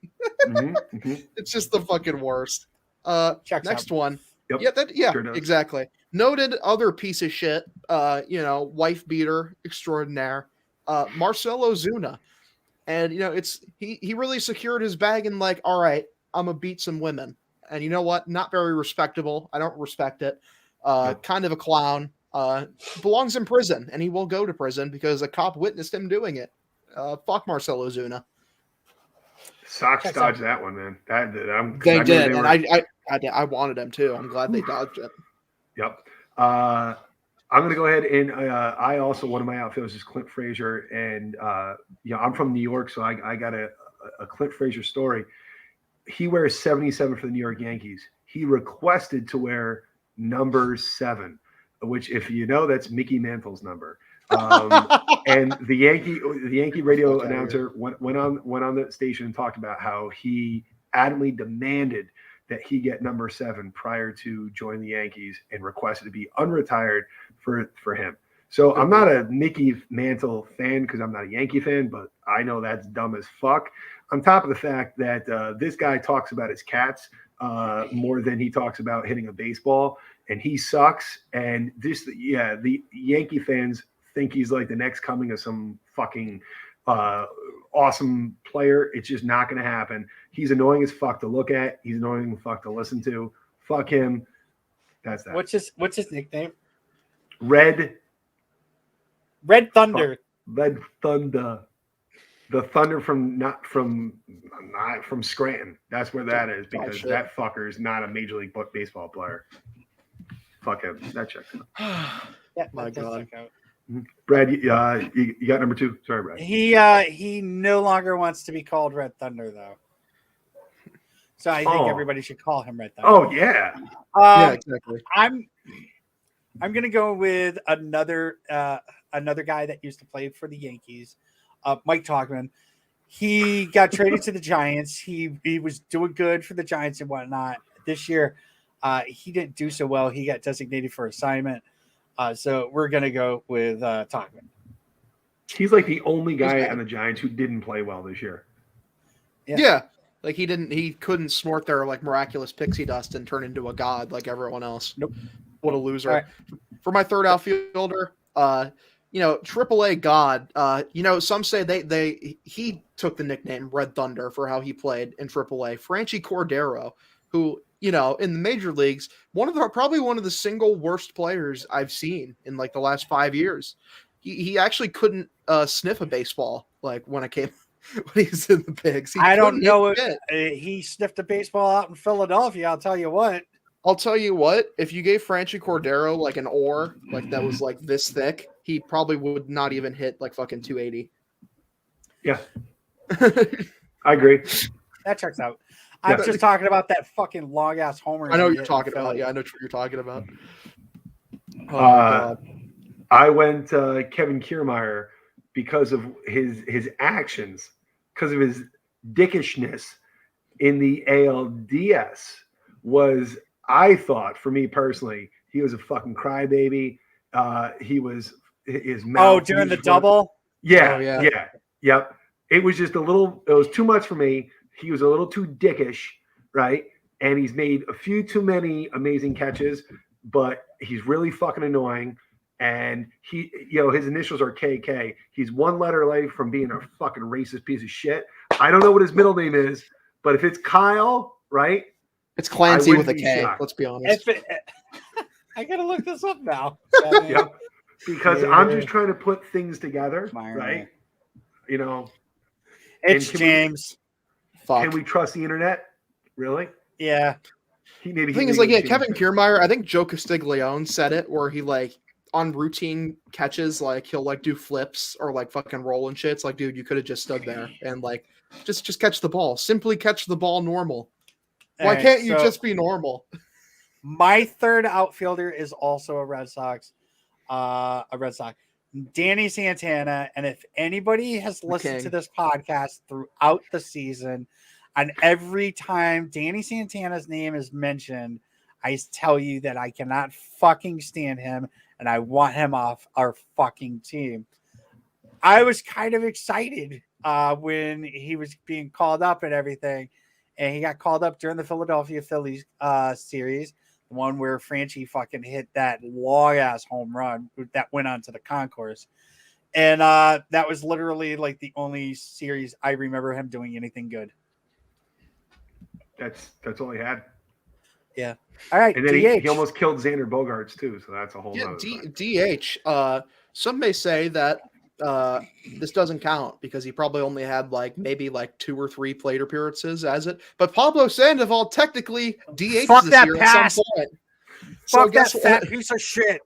[SPEAKER 1] It's just the fucking worst. Next one.
[SPEAKER 3] Yep.
[SPEAKER 1] Sure exactly. Noted other piece of shit. Wife beater extraordinaire. Marcell Ozuna. And, he really secured his bag and like, all right, I'm going to beat some women. And you know what? Not very respectable. I don't respect it. Kind of a clown. Belongs in prison, and he will go to prison because a cop witnessed him doing it. Fuck Marcell Ozuna.
[SPEAKER 3] Sox dodged that one, man.
[SPEAKER 1] They did, and I wanted him too. I'm glad they dodged it.
[SPEAKER 3] Yep. I'm going to go ahead and I also, one of my outfielders is Clint Frazier. And, I'm from New York, so I got a Clint Frazier story. He wears 77 for the New York Yankees. He requested to wear number 7, which, if you know, that's Mickey Mantle's number. And the Yankee radio announcer went on the station and talked about how he adamantly demanded that he get number 7 prior to joining the Yankees and requested to be unretired for him. So I'm not a Mickey Mantle fan because I'm not a Yankee fan, but I know that's dumb as fuck. On top of the fact that this guy talks about his cats more than he talks about hitting a baseball, and he sucks. And the Yankee fans think he's like the next coming of some fucking awesome player. It's just not going to happen. He's annoying as fuck to look at. He's annoying as fuck to listen to. Fuck him. That's that.
[SPEAKER 2] What's his nickname?
[SPEAKER 3] Red
[SPEAKER 2] Thunder.
[SPEAKER 3] Red Thunder. The Thunder from Scranton. That's where that is, because that fucker is not a Major League Baseball player. Fuck him. That checks out.
[SPEAKER 2] Yeah, my God.
[SPEAKER 3] Brad, you got number 2. Sorry, Brad.
[SPEAKER 2] He no longer wants to be called Red Thunder, though. So I think everybody should call him Red Thunder.
[SPEAKER 3] Oh yeah.
[SPEAKER 1] Yeah, exactly.
[SPEAKER 2] I'm gonna go with another guy that used to play for the Yankees, Mike Togman. He got traded to the Giants. He was doing good for the Giants and whatnot. This year, he didn't do so well. He got designated for assignment. So we're gonna go with Togman.
[SPEAKER 3] He's like the only guy on the Giants who didn't play well this year.
[SPEAKER 1] Yeah. Like he couldn't snort their like miraculous pixie dust and turn into a god like everyone else.
[SPEAKER 2] Nope.
[SPEAKER 1] What a loser.
[SPEAKER 2] Right.
[SPEAKER 1] For my third outfielder, AAA god, some say he took the nickname Red Thunder for how he played in AAA. Franchi Cordero, who, in the major leagues, probably one of the single worst players I've seen in like the last 5 years. he actually couldn't sniff a baseball like when it came when he was in the bigs.
[SPEAKER 2] I don't know if he sniffed a baseball out in Philadelphia. I'll tell you what.
[SPEAKER 1] I'll tell you what, if you gave Franchi Cordero like an oar, like that was like this thick, he probably would not even hit like fucking 280.
[SPEAKER 3] Yeah. I agree.
[SPEAKER 2] That checks out. I'm just talking about that fucking long ass homer.
[SPEAKER 1] I know what you're talking about. Yeah, I know what you're talking about. Oh,
[SPEAKER 3] I went Kevin Kiermaier because of his actions, because of his dickishness in the ALDS was, I thought, for me personally, he was a fucking crybaby. He was his mouth.
[SPEAKER 2] Oh, during the double?
[SPEAKER 3] Yeah,
[SPEAKER 1] Oh, yeah.
[SPEAKER 3] yeah, yep. It was just it was too much for me. He was a little too dickish, right? And he's made a few too many amazing catches, but he's really fucking annoying. And he, his initials are KK. He's one letter away from being a fucking racist piece of shit. I don't know what his middle name is, but if it's Kyle, right?
[SPEAKER 1] It's Clancy with a K. Shocked. Let's be honest.
[SPEAKER 2] I gotta look this up now.
[SPEAKER 3] Yep. Because I'm just trying to put things together, right?
[SPEAKER 2] It's James.
[SPEAKER 3] Can we trust the internet? Really?
[SPEAKER 2] Yeah.
[SPEAKER 1] The thing is, Kevin Kiermaier, I think Joe Castiglione said it, where he on routine catches, he'll do flips or fucking roll and shit. It's like, dude, you could have just stood there and just catch the ball. Simply catch the ball normal. Why can't you just be normal?
[SPEAKER 2] My third outfielder is also a Red Sox. Danny Santana. And if anybody has listened to this podcast throughout the season, and every time Danny Santana's name is mentioned, I tell you that I cannot fucking stand him and I want him off our fucking team. I was kind of excited when he was being called up and everything. And he got called up during the Philadelphia Phillies series, the one where Franchi fucking hit that long-ass home run that went onto the concourse. And that was literally the only series I remember him doing anything good.
[SPEAKER 3] That's all he had.
[SPEAKER 2] Yeah. All right.
[SPEAKER 3] And then he almost killed Xander Bogaerts too, so that's a whole nother
[SPEAKER 1] DH. Some may say that this doesn't count because he probably only had maybe 2 or 3 plate appearances as it. But Pablo Sandoval technically DH this year at some point.
[SPEAKER 2] Fuck that fat piece of shit.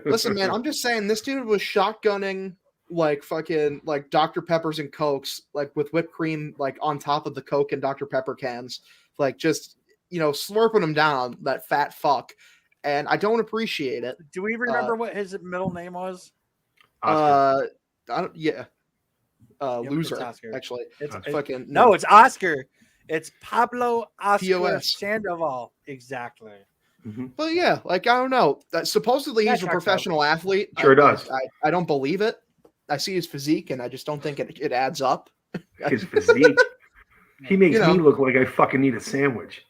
[SPEAKER 1] Listen, man, I'm just saying this dude was shotgunning fucking Dr. Peppers and Cokes with whipped cream on top of the Coke and Dr. Pepper cans, just slurping them down, that fat fuck. And I don't appreciate it.
[SPEAKER 2] Do we remember what his middle name was?
[SPEAKER 3] Oscar.
[SPEAKER 1] Loser.
[SPEAKER 2] Oscar.
[SPEAKER 1] Actually,
[SPEAKER 2] it's
[SPEAKER 1] fucking
[SPEAKER 2] no, it's Oscar. It's Pablo Oscar
[SPEAKER 1] POS.
[SPEAKER 2] Sandoval. Exactly.
[SPEAKER 3] Mm-hmm.
[SPEAKER 1] But yeah, I don't know. Supposedly he's a professional athlete.
[SPEAKER 3] Sure does.
[SPEAKER 1] I don't believe it. I see his physique, and I just don't think it adds up.
[SPEAKER 3] His physique. He makes me look like I fucking need a sandwich.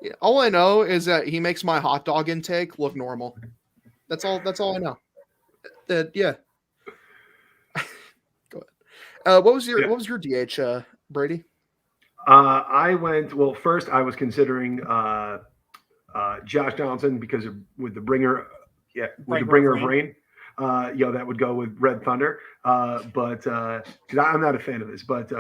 [SPEAKER 1] Yeah, all I know is that he makes my hot dog intake look normal. That's all I know. Yeah. Go ahead. What was your DH, Brady?
[SPEAKER 3] I went first. I was considering Josh Donaldson because with the bringer of rain. That would go with Red Thunder. But I'm not a fan of this. But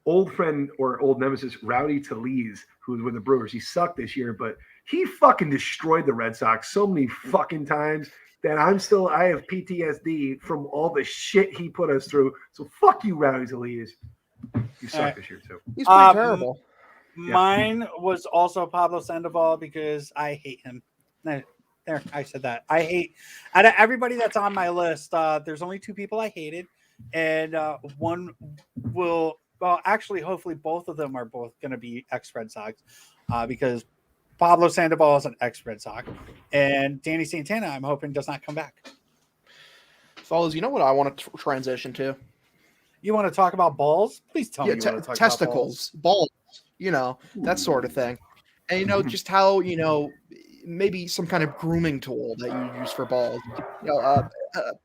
[SPEAKER 3] old friend or old nemesis Rowdy Talese, who was with the Brewers, he sucked this year, but he fucking destroyed the Red Sox so many fucking times that I have PTSD from all the shit he put us through. So fuck you, Rowdy Talese. You suck this year too.
[SPEAKER 1] He's pretty terrible.
[SPEAKER 2] Mine was also Pablo Sandoval because I hate him. There, I said that. I hate out of everybody that's on my list. There's only 2 people I hated, and one will. Well, actually, hopefully, both of them are both going to be ex-Red Sox, because Pablo Sandoval is an ex-Red Sox, and Danny Santana, I'm hoping, does not come back.
[SPEAKER 1] Fellas, you know what I want to transition to?
[SPEAKER 2] You want to talk about balls? Please tell me. You want to talk
[SPEAKER 1] testicles,
[SPEAKER 2] about
[SPEAKER 1] balls, that sort of thing, and just how maybe some kind of grooming tool that you use for balls.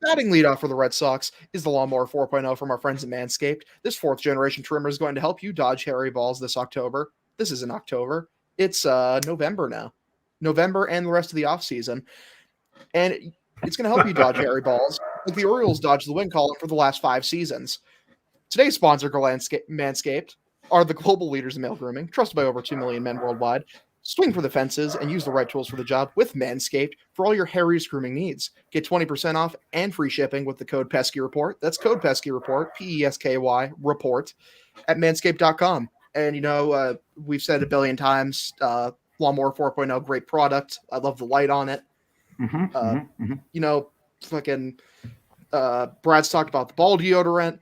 [SPEAKER 1] Batting leadoff for the Red Sox is the Lawnmower 4.0 from our friends at Manscaped. This 4th generation trimmer is going to help you dodge hairy balls this October. This isn't October. It's November now. November and the rest of the off season. And it's going to help you dodge hairy balls like the Orioles dodged the win column for the last 5 seasons. Today's sponsor, Manscaped, are the global leaders in male grooming, trusted by over 2 million men worldwide. Swing for the fences and use the right tools for the job with Manscaped for all your hairiest grooming needs. Get 20% off and free shipping with the code Pesky Report. That's code Pesky Report, PESKY Report, at manscaped.com. And, we've said it a billion times, Lawnmower 4.0, great product. I love the light on it. Fucking Brad's talked about the ball deodorant.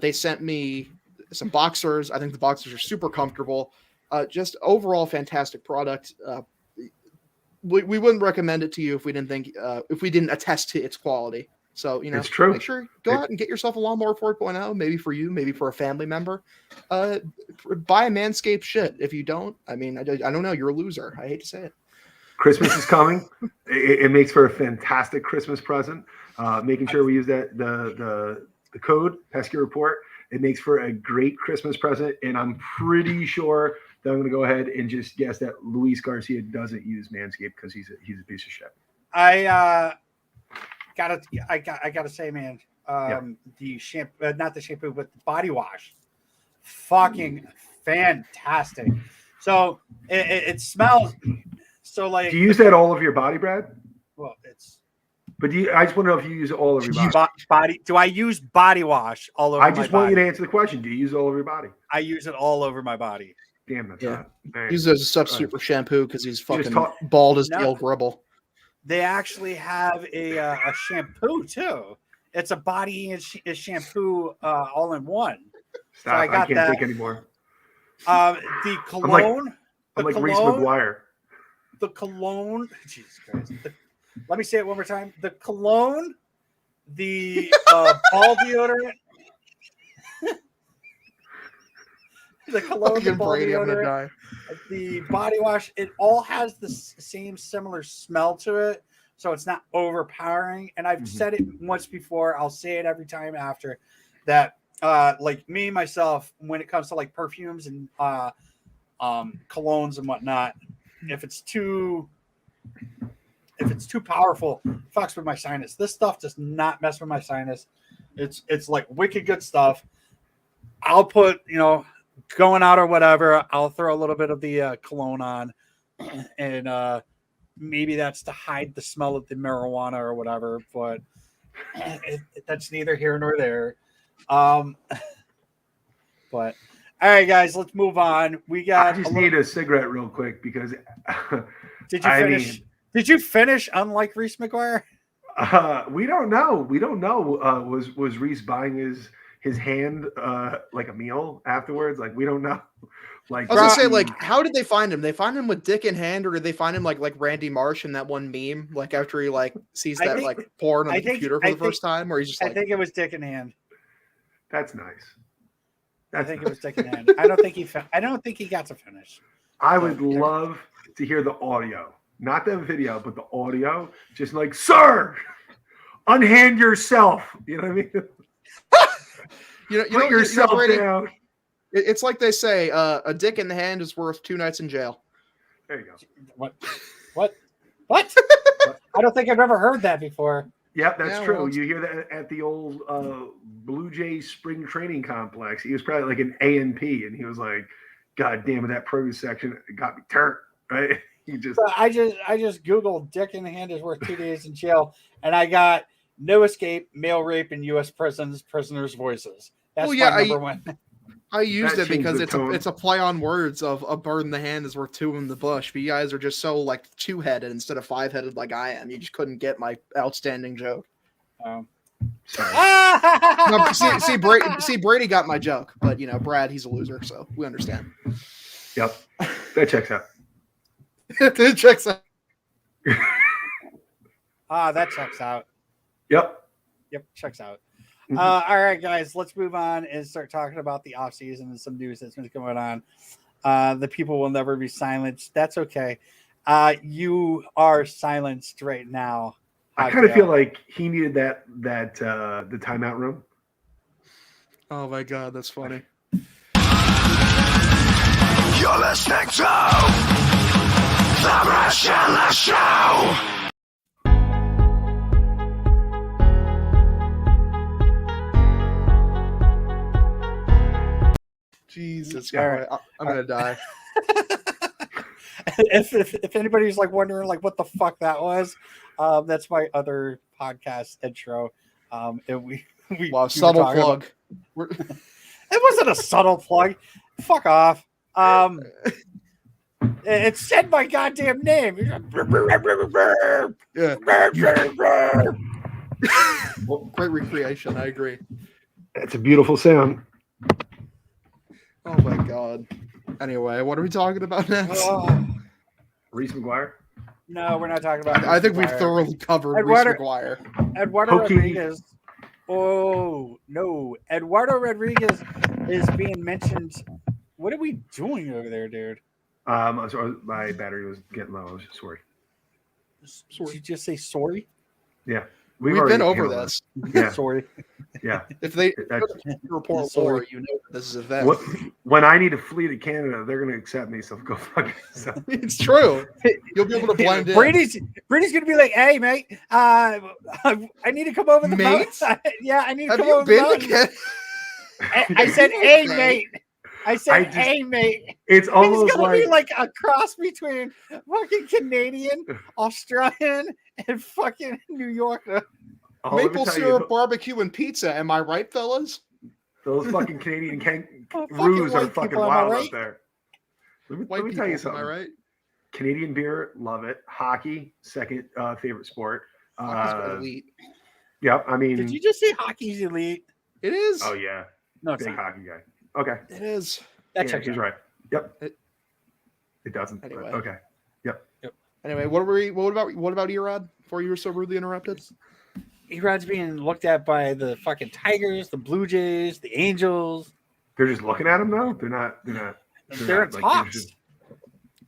[SPEAKER 1] They sent me some boxers. I think the boxers are super comfortable. Just overall fantastic product. We wouldn't recommend it to you if we didn't attest to its quality. So,
[SPEAKER 3] it's true.
[SPEAKER 1] Make sure go out and get yourself a Lawnmower 4.0, maybe for you, maybe for a family member. Buy a Manscaped shit. If you don't, I don't know, you're a loser. I hate to say it.
[SPEAKER 3] Christmas is coming. It makes for a fantastic Christmas present. Making sure we use the code Pesky Report. It makes for a great Christmas present, and I'm pretty sure that I'm going to go ahead and just guess that Luis Garcia doesn't use Manscaped because he's a piece of shit.
[SPEAKER 2] I gotta say, man, the shampoo, not the shampoo, but the body wash, fucking fantastic. So it smells. So like,
[SPEAKER 3] do you use that all over your body, Brad?
[SPEAKER 2] Well, it's.
[SPEAKER 3] But I just want to know if you use it all over your
[SPEAKER 2] body. Do I use body wash all over? I just want
[SPEAKER 3] you to answer the question. Do you use it all over your body?
[SPEAKER 2] I use it all over my body.
[SPEAKER 3] Damn, that's hot.
[SPEAKER 1] Use it as a substitute for shampoo because he's fucking bald as Neil Gribble.
[SPEAKER 2] They actually have a shampoo too. It's a body and shampoo all in one.
[SPEAKER 3] Stop! So I can't take anymore.
[SPEAKER 2] The cologne.
[SPEAKER 3] I'm like Reese McGuire.
[SPEAKER 2] The cologne. Jesus Christ. Let me say it one more time. The cologne, the ball deodorant, the cologne, the ball deodorant, the body wash. It all has the same similar smell to it, so it's not overpowering. And I've said it once before. I'll say it every time after that. Like me, myself, when it comes to like perfumes and colognes and whatnot, if it's too powerful, it fucks with my sinus. This stuff does not mess with my sinus. It's like wicked good stuff. I'll put, going out or whatever, I'll throw a little bit of the cologne on, and maybe that's to hide the smell of the marijuana or whatever, but that's neither here nor there. But all right, guys, let's move on. I
[SPEAKER 3] just need a cigarette real quick because
[SPEAKER 2] did you finish? Did you finish unlike Reese McGuire?
[SPEAKER 3] We don't know. Was Reese buying his hand like a meal afterwards? Like, we don't know. Like,
[SPEAKER 1] I was gonna say, like, how did they find him? They find him with dick in hand, or did they find him like Randy Marsh in that one meme? Like after he like sees that like porn on the computer for the first time, or he's just like,
[SPEAKER 2] I think it was dick in hand.
[SPEAKER 3] That's nice.
[SPEAKER 2] I think it was dick in hand. I don't think he got to finish.
[SPEAKER 3] I would love to hear the audio. Not the video, but the audio. Just like, sir, unhand yourself. You know what I mean? Put yourself down.
[SPEAKER 1] It's like they say, a dick in the hand is worth 2 nights in jail.
[SPEAKER 3] There you go.
[SPEAKER 2] What? I don't think I've ever heard that before.
[SPEAKER 3] Yep, that's true. Well, you hear that at the old Blue Jays spring training complex. He was probably like an A&P, and he was like, God damn it, that produce section got me turned, right?
[SPEAKER 2] I just Googled dick in the hand is worth 2 days in jail, and I got no escape, male rape in U.S. prisons, prisoners' voices. That's my number one.
[SPEAKER 1] I used it because it's a play on words of a bird in the hand is worth 2 in the bush. But you guys are just so like 2-headed instead of 5-headed like I am. You just couldn't get my outstanding joke. No, see, Brady got my joke, but Brad, he's a loser, so we understand.
[SPEAKER 3] Yep, that checks out.
[SPEAKER 1] It checks out.
[SPEAKER 2] That checks out.
[SPEAKER 3] Yep,
[SPEAKER 2] checks out. All right, guys, let's move on and start talking about the offseason and some news that's been going on. The people will never be silenced. That's okay. You are silenced right now.
[SPEAKER 3] I kind of feel like he needed that the timeout room.
[SPEAKER 1] Oh my God, that's funny.
[SPEAKER 4] You're listening to The Russian Show.
[SPEAKER 1] Jesus
[SPEAKER 2] All
[SPEAKER 1] Christ. I'm gonna die.
[SPEAKER 2] if anybody's like wondering like what the fuck that was, that's my other podcast intro. And we
[SPEAKER 1] Wow,
[SPEAKER 2] we
[SPEAKER 1] subtle
[SPEAKER 2] were talking
[SPEAKER 1] plug.
[SPEAKER 2] about- it wasn't a subtle plug. Fuck off. It said my goddamn name.
[SPEAKER 1] Yeah. Great recreation. I agree.
[SPEAKER 3] It's a beautiful sound.
[SPEAKER 1] Oh my god. Anyway, what are we talking about next?
[SPEAKER 3] Reese McGuire.
[SPEAKER 2] No, we're not talking about.
[SPEAKER 1] I think we've
[SPEAKER 2] McGuire.
[SPEAKER 1] thoroughly covered
[SPEAKER 2] Eduardo-
[SPEAKER 1] Reese McGuire.
[SPEAKER 2] Eduardo
[SPEAKER 3] Pokey.
[SPEAKER 2] Rodriguez. Oh no, Eduardo Rodriguez is being mentioned. What are we doing over there, dude?
[SPEAKER 3] So my battery was getting low. I was just sorry.
[SPEAKER 2] Did you just say sorry?
[SPEAKER 3] Yeah,
[SPEAKER 1] We've
[SPEAKER 3] already
[SPEAKER 1] been over
[SPEAKER 3] handled
[SPEAKER 1] this.
[SPEAKER 3] it. Yeah,
[SPEAKER 2] Sorry.
[SPEAKER 3] yeah.
[SPEAKER 1] If they
[SPEAKER 3] That's-
[SPEAKER 1] report
[SPEAKER 2] Sorry.
[SPEAKER 1] war, you know this is a them.
[SPEAKER 3] What, when I need to flee to Canada, they're going to accept me. So go fuck yourself.
[SPEAKER 1] It's true. You'll be able to blend in.
[SPEAKER 2] Brady's gonna be like, "Hey, mate, I need to come over the
[SPEAKER 1] Mate?
[SPEAKER 2] mountain." Yeah, I need to
[SPEAKER 1] Have
[SPEAKER 2] come
[SPEAKER 1] you
[SPEAKER 2] over the
[SPEAKER 1] been
[SPEAKER 2] mountain.
[SPEAKER 1] to Canada?
[SPEAKER 2] I said, "Hey, mate." I said,
[SPEAKER 3] just-
[SPEAKER 2] "Hey, mate."
[SPEAKER 3] It's
[SPEAKER 2] He's
[SPEAKER 3] almost
[SPEAKER 2] gonna be
[SPEAKER 3] like
[SPEAKER 2] like a cross between fucking Canadian, Australian, and fucking New Yorker.
[SPEAKER 3] oh, let me
[SPEAKER 1] Maple
[SPEAKER 3] tell
[SPEAKER 1] syrup
[SPEAKER 3] you,
[SPEAKER 1] barbecue and pizza. Am I right, fellas?
[SPEAKER 3] those fucking Canadian
[SPEAKER 2] Fucking
[SPEAKER 3] kangaroos are
[SPEAKER 2] white
[SPEAKER 3] fucking
[SPEAKER 2] people, am I
[SPEAKER 3] wild
[SPEAKER 2] right?
[SPEAKER 3] out there. Let
[SPEAKER 1] White
[SPEAKER 3] me
[SPEAKER 1] people,
[SPEAKER 3] tell you
[SPEAKER 1] am
[SPEAKER 3] something.
[SPEAKER 1] I right?
[SPEAKER 3] Canadian beer, love it. Hockey, second favorite sport.
[SPEAKER 1] Hockey's elite.
[SPEAKER 3] Yep. I mean,
[SPEAKER 2] Did you just say hockey's elite?
[SPEAKER 1] It is.
[SPEAKER 3] oh yeah,
[SPEAKER 2] No, it's
[SPEAKER 3] big
[SPEAKER 2] not.
[SPEAKER 3] hockey guy. Okay,
[SPEAKER 1] It is.
[SPEAKER 2] That
[SPEAKER 3] yeah,
[SPEAKER 2] checks
[SPEAKER 3] he's
[SPEAKER 2] out.
[SPEAKER 3] right. Yep.
[SPEAKER 1] It-
[SPEAKER 3] doesn't. but
[SPEAKER 1] Anyway.
[SPEAKER 3] Okay.
[SPEAKER 1] Anyway, what about Erod? Before you were so rudely interrupted.
[SPEAKER 2] Erod's being looked at by the fucking Tigers, the Blue Jays, the Angels.
[SPEAKER 3] They're just looking at him though. They're not.
[SPEAKER 2] They're in
[SPEAKER 3] not,
[SPEAKER 2] talks.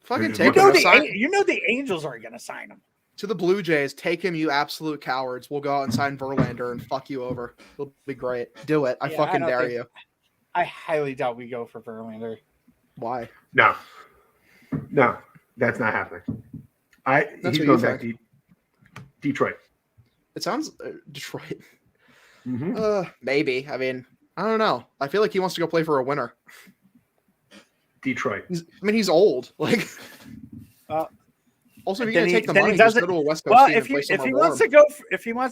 [SPEAKER 1] Fucking
[SPEAKER 3] just
[SPEAKER 1] take
[SPEAKER 3] looking
[SPEAKER 1] him.
[SPEAKER 3] at
[SPEAKER 1] Sign-
[SPEAKER 2] You know the Angels are gonna sign him.
[SPEAKER 1] to the Blue Jays. Take him, you absolute cowards. We'll go out and sign Verlander and fuck you over. It'll be great. Do it. I
[SPEAKER 2] Yeah,
[SPEAKER 1] fucking
[SPEAKER 2] I don't
[SPEAKER 1] dare
[SPEAKER 2] think-
[SPEAKER 1] you.
[SPEAKER 2] I highly doubt we go for Verlander.
[SPEAKER 1] Why?
[SPEAKER 3] No, that's not happening.
[SPEAKER 1] That's
[SPEAKER 3] He's
[SPEAKER 1] what
[SPEAKER 3] going
[SPEAKER 1] you
[SPEAKER 3] back to Detroit.
[SPEAKER 1] It sounds Detroit.
[SPEAKER 3] Mhm.
[SPEAKER 1] Maybe. I mean, I don't know. I feel like he wants to go play for a winner.
[SPEAKER 3] Detroit.
[SPEAKER 1] He's old. Like, also, if you're
[SPEAKER 2] then
[SPEAKER 1] gonna
[SPEAKER 2] he-
[SPEAKER 1] take the
[SPEAKER 2] then he
[SPEAKER 1] money, just
[SPEAKER 2] doesn't-
[SPEAKER 1] go to a West Coast
[SPEAKER 2] Well,
[SPEAKER 1] team and play
[SPEAKER 2] if
[SPEAKER 1] somewhere
[SPEAKER 2] he
[SPEAKER 1] warm.
[SPEAKER 2] wants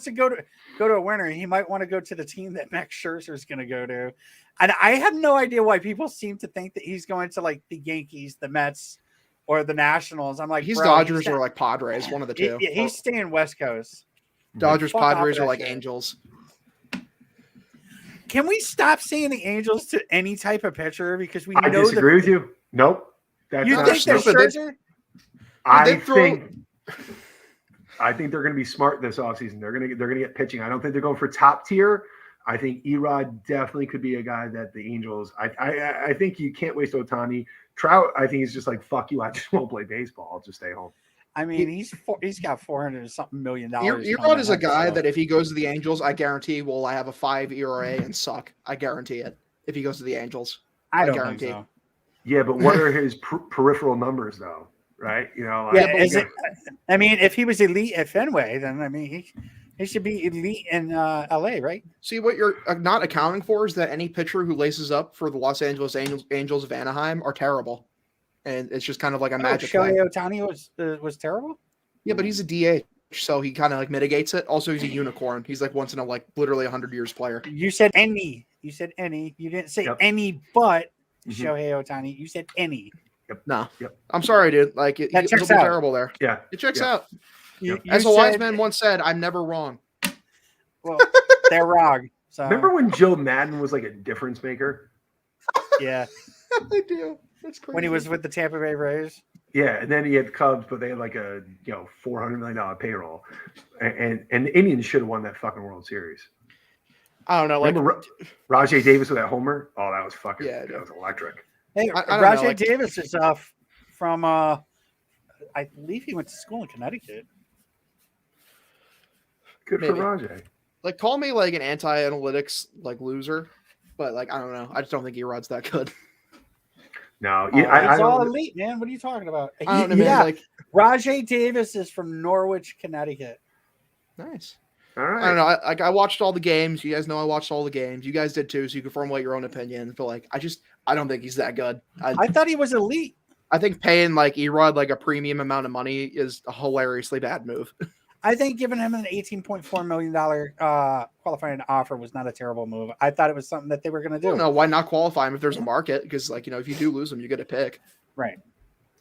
[SPEAKER 2] to go to a winner, he might want to go to the team that Max Scherzer is going to go to. And I have no idea why people seem to think that he's going to like the Yankees, the Mets, or the Nationals. I'm like,
[SPEAKER 1] He's
[SPEAKER 2] bro,
[SPEAKER 1] Dodgers
[SPEAKER 2] sta-
[SPEAKER 1] or like Padres, one of the two.
[SPEAKER 2] he's staying West Coast.
[SPEAKER 1] Dodgers,
[SPEAKER 2] Fuck off
[SPEAKER 1] Padres,
[SPEAKER 2] with
[SPEAKER 1] or
[SPEAKER 2] that
[SPEAKER 1] like
[SPEAKER 2] shit.
[SPEAKER 1] Angels.
[SPEAKER 2] Can we stop saying the Angels to any type of pitcher because we
[SPEAKER 3] I
[SPEAKER 2] know
[SPEAKER 3] disagree with you. Nope. That's
[SPEAKER 2] You
[SPEAKER 3] not
[SPEAKER 2] think that
[SPEAKER 1] stupid.
[SPEAKER 2] Scherzer?
[SPEAKER 3] I
[SPEAKER 1] they throw-
[SPEAKER 3] think they're going to be smart this offseason. They're going to get pitching. I don't think they're going for top tier. I think Erod definitely could be a guy that the Angels. I think you can't waste Ohtani. Trout, I think he's just like fuck you. I just won't play baseball. I'll just stay home.
[SPEAKER 2] I mean, he's got $400-something million.
[SPEAKER 1] Erod is a guy that if he goes to the Angels, I guarantee will have a 5 ERA and suck. I guarantee it. If he goes to the Angels,
[SPEAKER 2] I don't
[SPEAKER 1] guarantee.
[SPEAKER 2] think so.
[SPEAKER 3] Yeah, but what are his peripheral numbers though? Right? You know.
[SPEAKER 2] Yeah,
[SPEAKER 3] like-
[SPEAKER 2] is it? I mean, if he was elite at Fenway, then I mean he should be elite in LA, right?
[SPEAKER 1] See, what you're not accounting for is that any pitcher who laces up for the Los Angeles Angels of Anaheim are terrible, and it's just kind of like a magic thing.
[SPEAKER 2] Shohei Ohtani was terrible.
[SPEAKER 1] Yeah, but he's a DH, so he kind of like mitigates it. Also, he's a unicorn. He's like once in a literally 100 years player.
[SPEAKER 2] You said any. You said any. You didn't say
[SPEAKER 3] Yep.
[SPEAKER 2] any, but
[SPEAKER 3] Mhm.
[SPEAKER 2] Shohei Ohtani. You said any.
[SPEAKER 1] No,
[SPEAKER 3] Yep.
[SPEAKER 1] I'm sorry, dude. Like
[SPEAKER 2] That
[SPEAKER 1] he'll
[SPEAKER 2] checks
[SPEAKER 1] be
[SPEAKER 2] out.
[SPEAKER 1] terrible there.
[SPEAKER 3] Yeah.
[SPEAKER 1] It checks
[SPEAKER 3] Yeah.
[SPEAKER 1] out.
[SPEAKER 2] You
[SPEAKER 1] As a wise
[SPEAKER 2] said-
[SPEAKER 1] man once said, "I'm never wrong."
[SPEAKER 2] well, they're wrong. So
[SPEAKER 3] Remember when Joe Madden was like a difference maker?
[SPEAKER 2] yeah,
[SPEAKER 1] I do. That's crazy.
[SPEAKER 2] when he was with the Tampa Bay Rays.
[SPEAKER 3] Yeah, and then he had the Cubs, but they had like a $400 million payroll, and the Indians should have won that fucking World Series.
[SPEAKER 1] I don't know. Like
[SPEAKER 3] Remember Rajay Davis with that homer? Oh, that was fucking.
[SPEAKER 1] Yeah,
[SPEAKER 3] that was electric.
[SPEAKER 2] Hey,
[SPEAKER 1] I don't
[SPEAKER 2] Rajay
[SPEAKER 1] know, like-
[SPEAKER 2] Davis is from I believe he went to school in Connecticut.
[SPEAKER 3] Good
[SPEAKER 1] Maybe.
[SPEAKER 3] for Rajay.
[SPEAKER 1] like call me like an anti-analytics like loser, but like I don't know. I just don't think Erod's that good.
[SPEAKER 3] No,
[SPEAKER 1] Oh,
[SPEAKER 3] yeah, I
[SPEAKER 2] It's all
[SPEAKER 3] don't.
[SPEAKER 2] elite, man. What are you talking about?
[SPEAKER 1] I don't know, man.
[SPEAKER 2] Yeah,
[SPEAKER 1] Like
[SPEAKER 2] Rajay Davis is from Norwich, Connecticut.
[SPEAKER 1] nice.
[SPEAKER 3] All
[SPEAKER 1] I
[SPEAKER 3] right.
[SPEAKER 1] don't know. I watched all the games. You guys know I watched all the games. You guys did too, so you can formulate your own opinions. But like, I don't think he's that good.
[SPEAKER 2] I thought he was elite.
[SPEAKER 1] I think paying like Erod like a premium amount of money is a hilariously bad move.
[SPEAKER 2] I think giving him an $18.4 million qualifying offer was not a terrible move. I thought it was something that they were going to
[SPEAKER 1] I
[SPEAKER 2] do.
[SPEAKER 1] don't know why not qualify him if there's a market, because like if you do lose him, you get a pick.
[SPEAKER 2] Right.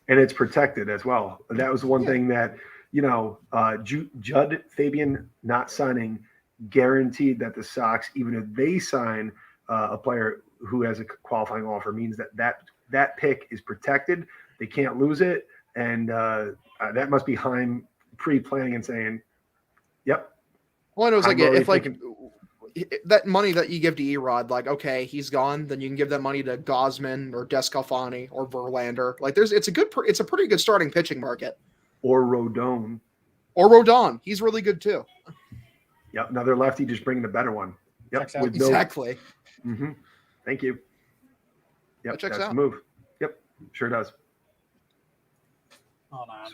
[SPEAKER 3] And it's protected as well. That was one
[SPEAKER 1] Yeah.
[SPEAKER 3] thing that Judd Fabian not signing guaranteed that the Sox, even if they sign a player who has a qualifying offer, means that pick is protected. They can't lose it, and that must be Heim pre-planning and saying, "Yep."
[SPEAKER 1] Well, I know it's like
[SPEAKER 3] I'm
[SPEAKER 1] if like
[SPEAKER 3] thinking-
[SPEAKER 1] that money that you give to Erod, like okay, he's gone, then you can give that money to Gosman or Descalfani or Verlander. Like it's a pretty good starting pitching market.
[SPEAKER 3] or Rodon.
[SPEAKER 1] Or Rodon, he's really good too.
[SPEAKER 3] Yep, another lefty, just bringing a better one. Yep,
[SPEAKER 2] Checks out.
[SPEAKER 3] with no.
[SPEAKER 1] Exactly.
[SPEAKER 3] Mm-hmm. Thank you. Yep,
[SPEAKER 1] That checks
[SPEAKER 3] that's
[SPEAKER 1] out.
[SPEAKER 3] the move. Yep, sure does.
[SPEAKER 2] Hold on.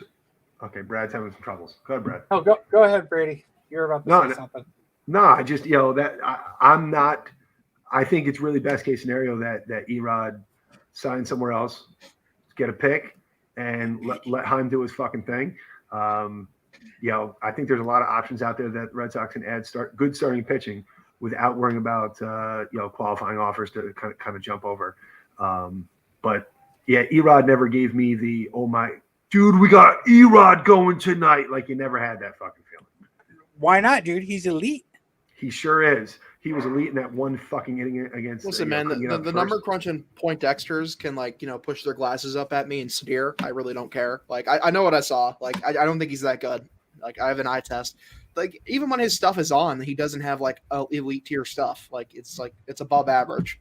[SPEAKER 3] Okay, Brad's having some troubles. Go ahead, Brad.
[SPEAKER 2] Oh, go ahead, Brady. You're about to say
[SPEAKER 3] No.
[SPEAKER 2] something.
[SPEAKER 3] No, I just that I'm not. I think it's really best case scenario that Erod signs somewhere else, get a pick, and let Heim do his fucking thing. I think there's a lot of options out there that Red Sox can add good starting pitching without worrying about qualifying offers to kind of jump over. But yeah, Erod never gave me the oh my dude, we got Erod going tonight. Like you never had that fucking feeling.
[SPEAKER 2] Why not, dude? He's elite.
[SPEAKER 3] He sure is. He was elite in that one fucking inning against.
[SPEAKER 1] Listen, man, the number crunching point Dexters can push their glasses up at me and sneer. I really don't care. Like I know what I saw. Like I don't think he's that good. Like I have an eye test. Like even when his stuff is on, he doesn't have like elite tier stuff. Like it's above average.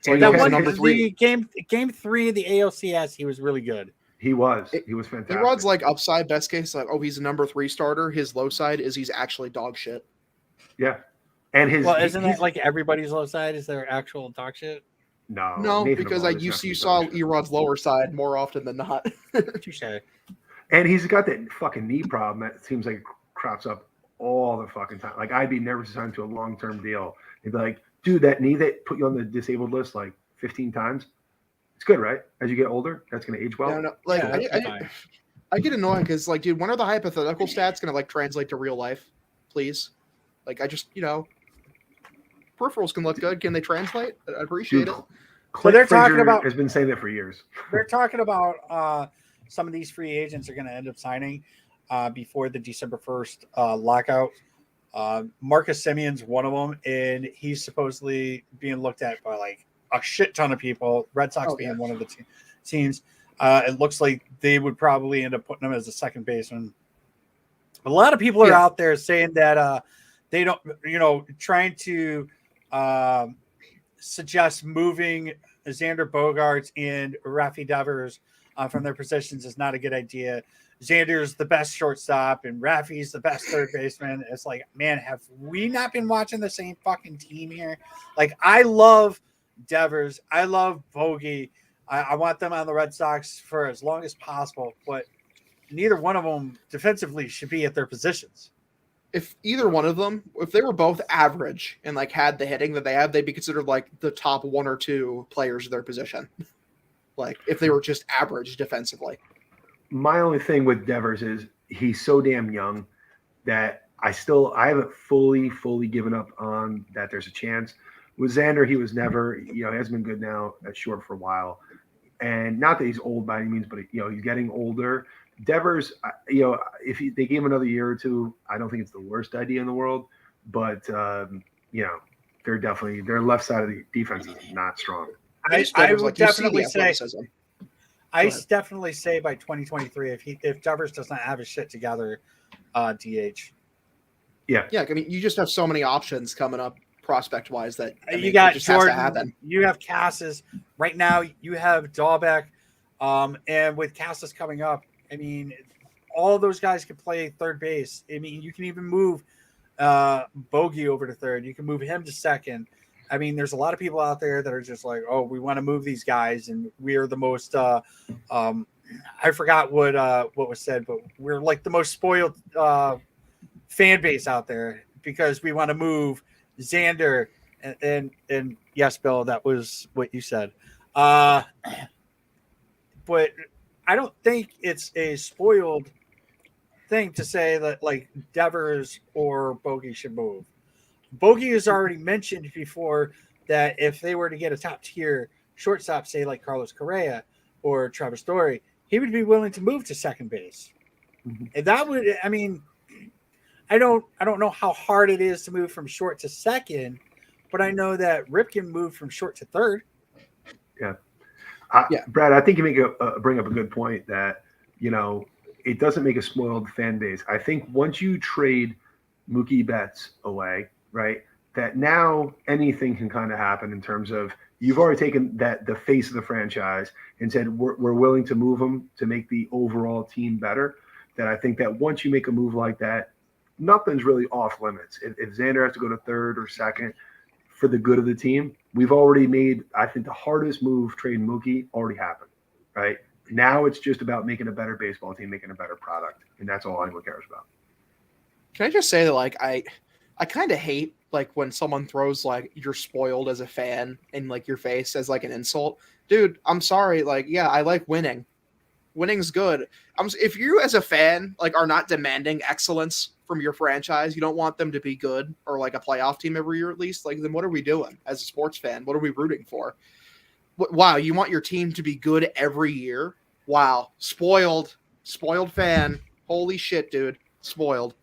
[SPEAKER 1] So
[SPEAKER 2] That
[SPEAKER 1] he's
[SPEAKER 2] was
[SPEAKER 1] number three.
[SPEAKER 2] game 3 of the ALCS. He was really good.
[SPEAKER 3] He was fantastic.
[SPEAKER 1] Erod's like upside best case, like he's a number 3 starter. His low side is he's actually dog shit.
[SPEAKER 3] Yeah, and
[SPEAKER 2] isn't that like everybody's low side? Is their actual dog shit?
[SPEAKER 3] No,
[SPEAKER 1] Because you saw Erod's lower side more often than not.
[SPEAKER 2] Touche.
[SPEAKER 3] And he's got that fucking knee problem that seems like it crops up all the fucking time. Like I'd be nervous to sign to a long-term deal. They'd be like, dude, that knee that put you on the disabled list like 15 times. It's good, right? As you get older, that's going to age well.
[SPEAKER 1] No. I get annoyed because, dude, when are the hypothetical stats going to translate to real life? Please, I just peripherals can look good. Can they translate? I appreciate it.
[SPEAKER 2] So they're talking about
[SPEAKER 3] has been saying that for years.
[SPEAKER 2] They're talking about some of these free agents are going to end up signing before the December 1st lockout. Marcus Simeon's one of them, and he's supposedly being looked at by a shit ton of people. Red Sox being one of the teams. It looks like they would probably end up putting him as a second baseman. A lot of people are out there saying that they don't, trying to suggest moving Xander Bogaerts and Rafi Devers from their positions is not a good idea. Xander's the best shortstop and Rafi's the best third baseman. It's like, man, have we not been watching the same fucking team here? I love Devers. I love Bogey. I want them on the Red Sox for as long as possible, but neither one of them defensively should be at their positions.
[SPEAKER 1] If either one of them, if they were both average and had the hitting that they have, they'd be considered the top 1 or 2 players of their position. If they were just average defensively.
[SPEAKER 3] My only thing with Devers is he's so damn young that I haven't fully given up on that there's a chance. With Xander, he was never, he hasn't been good now at short for a while. And not that he's old by any means, but he's getting older. Devers, if they gave him another year or two, I don't think it's the worst idea in the world. But they're definitely their left side of the defense is not strong.
[SPEAKER 2] I would definitely say. I definitely say by 2023, if Devers does not have his shit together, DH.
[SPEAKER 3] Yeah.
[SPEAKER 1] I mean, you just have so many options coming up prospect wise that
[SPEAKER 2] you got
[SPEAKER 1] just
[SPEAKER 2] Jordan,
[SPEAKER 1] has to happen.
[SPEAKER 2] You have Cassis right now. You have Dahlbeck, and with Cassis coming up, I mean, all those guys can play third base. I mean, you can even move Bogey over to third. You can move him to second. I mean, there's a lot of people out there that are just like, oh, we want to move these guys, and we are the most. I forgot what was said, but we're the most spoiled fan base out there because we want to move Xander and yes, Bill, that was what you said. But I don't think it's a spoiled thing to say that like Devers or Bogey should move. Bogey has already mentioned before that if they were to get a top tier shortstop, say like Carlos Correa or Travis Story, he would be willing to move to second base.
[SPEAKER 3] Mm-hmm.
[SPEAKER 2] And that would, I mean, I don't know how hard it is to move from short to second, but I know that Ripken moved from short to third.
[SPEAKER 3] Yeah.
[SPEAKER 1] Yeah.
[SPEAKER 3] Brad, I think you bring up a good point that, it doesn't make a spoiled fan base. I think once you trade Mookie Betts away, right, that now anything can kind of happen in terms of you've already taken the face of the franchise and said we're willing to move him to make the overall team better. That I think that once you make a move like that, nothing's really off limits. If Xander has to go to third or second for the good of the team, we've already made, I think, the hardest move, trading Mookie, already happened, right? Now it's just about making a better baseball team, making a better product, and that's all anyone cares about.
[SPEAKER 1] Can I just say that, like, I kind of hate, like, when someone throws, like, you're spoiled as a fan in, like, your face as, like, an insult. Dude, I'm sorry. Like, yeah, I like winning. Winning's good. If you as a fan, like, are not demanding excellence from your franchise, you don't want them to be good or, like, a playoff team every year at least, like, then what are we doing as a sports fan? What are we rooting for? Wow, you want your team to be good every year? Wow, spoiled fan. Holy shit, dude, spoiled.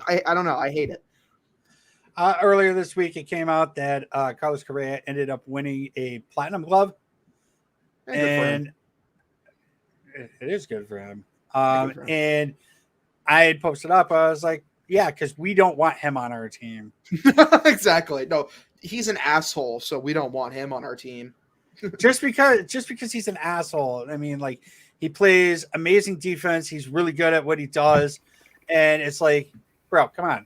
[SPEAKER 1] I don't know. I hate it.
[SPEAKER 2] Earlier this week, it came out that Carlos Correa ended up winning a platinum glove, and it is good for him. And I had posted up. I was like, "Yeah, because we don't want him on our team."
[SPEAKER 1] Exactly. No, he's an asshole, so we don't want him on our team.
[SPEAKER 2] just because he's an asshole. I mean, like, he plays amazing defense. He's really good at what he does, and it's like, bro, come on.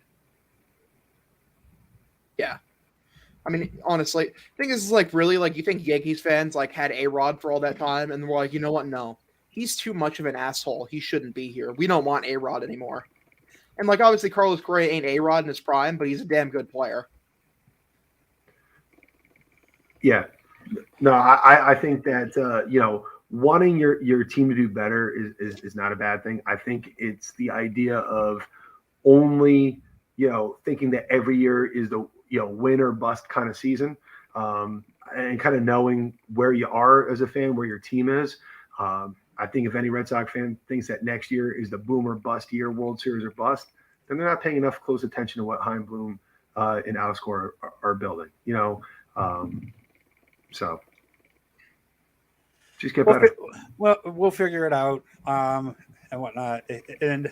[SPEAKER 1] Yeah. I mean, honestly, the thing is, like, really, like, you think Yankees fans, like, had A-Rod for all that time, and we're like, you know what? No. He's too much of an asshole. He shouldn't be here. We don't want A-Rod anymore. And, like, obviously, Carlos Correa ain't A-Rod in his prime, but he's a damn good player.
[SPEAKER 3] Yeah. No, I think that, wanting your team to do better is not a bad thing. I think it's the idea of only, thinking that every year is the, win or bust kind of season, and kind of knowing where you are as a fan, where your team is. I think if any Red Sox fan thinks that next year is the boom or bust year, World Series or bust, then they're not paying enough close attention to what Chaim Bloom and Alex Cora are building, so just get better.
[SPEAKER 2] Well, we'll figure it out and whatnot. And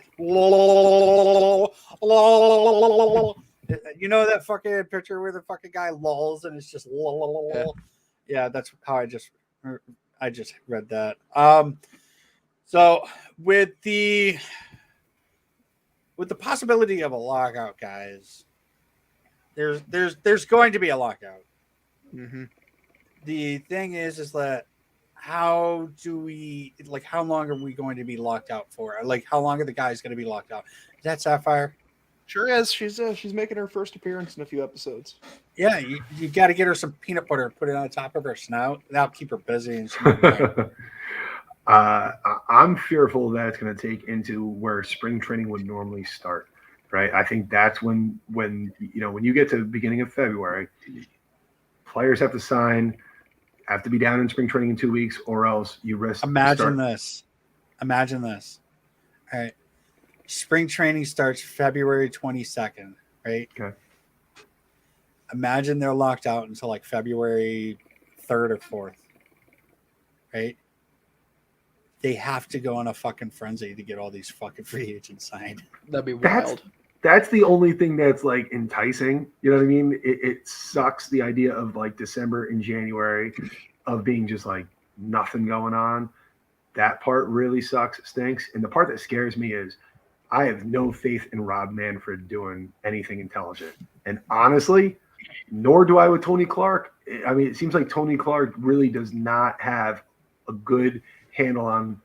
[SPEAKER 2] you know that fucking picture where the fucking guy lulls and it's just yeah, that's how I just read that. So with the possibility of a lockout, guys, there's going to be a lockout.
[SPEAKER 1] Mm-hmm.
[SPEAKER 2] The thing is that how long are we going to be locked out for? Like, how long are the guys going to be locked out? Is that Sapphire?
[SPEAKER 1] Sure is. She's making her first appearance in a few episodes.
[SPEAKER 2] Yeah, you got to get her some peanut butter, put it on top of her snout. That'll keep her busy. And
[SPEAKER 3] I'm fearful that it's going to take into where spring training would normally start, right? I think that's when you get to the beginning of February, players have to sign, have to be down in spring training in 2 weeks, or else you risk.
[SPEAKER 2] Imagine this. All right. Spring training starts February 22nd, right?
[SPEAKER 3] Okay.
[SPEAKER 2] Imagine they're locked out until like February 3rd or 4th, right? They have to go on a fucking frenzy to get all these fucking free agents signed.
[SPEAKER 1] That'd be wild.
[SPEAKER 3] That's the only thing that's like enticing. You know what I mean? It sucks, the idea of like December and January of being just like nothing going on. That part really sucks, stinks. And the part that scares me is I have no faith in Rob Manfred doing anything intelligent. And honestly, nor do I with Tony Clark. I mean, it seems like Tony Clark really does not have a good handle on,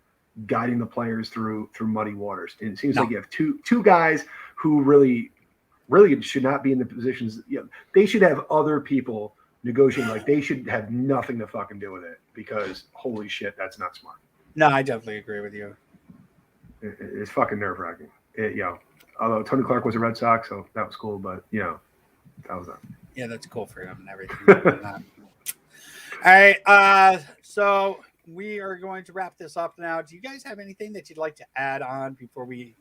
[SPEAKER 3] guiding the players through muddy waters. And it seems like you have two guys who really should not be in the positions. They should have other people negotiating. Like, they should have nothing to fucking do with it, because holy shit, that's not smart.
[SPEAKER 2] No, I definitely agree with you.
[SPEAKER 3] It's fucking nerve wracking. Although Tony Clark was a Red Sox, so that was cool, but that was that.
[SPEAKER 2] Yeah, that's cool for him and everything. All right, so we are going to wrap this up now. Do you guys have anything that you'd like to add on before we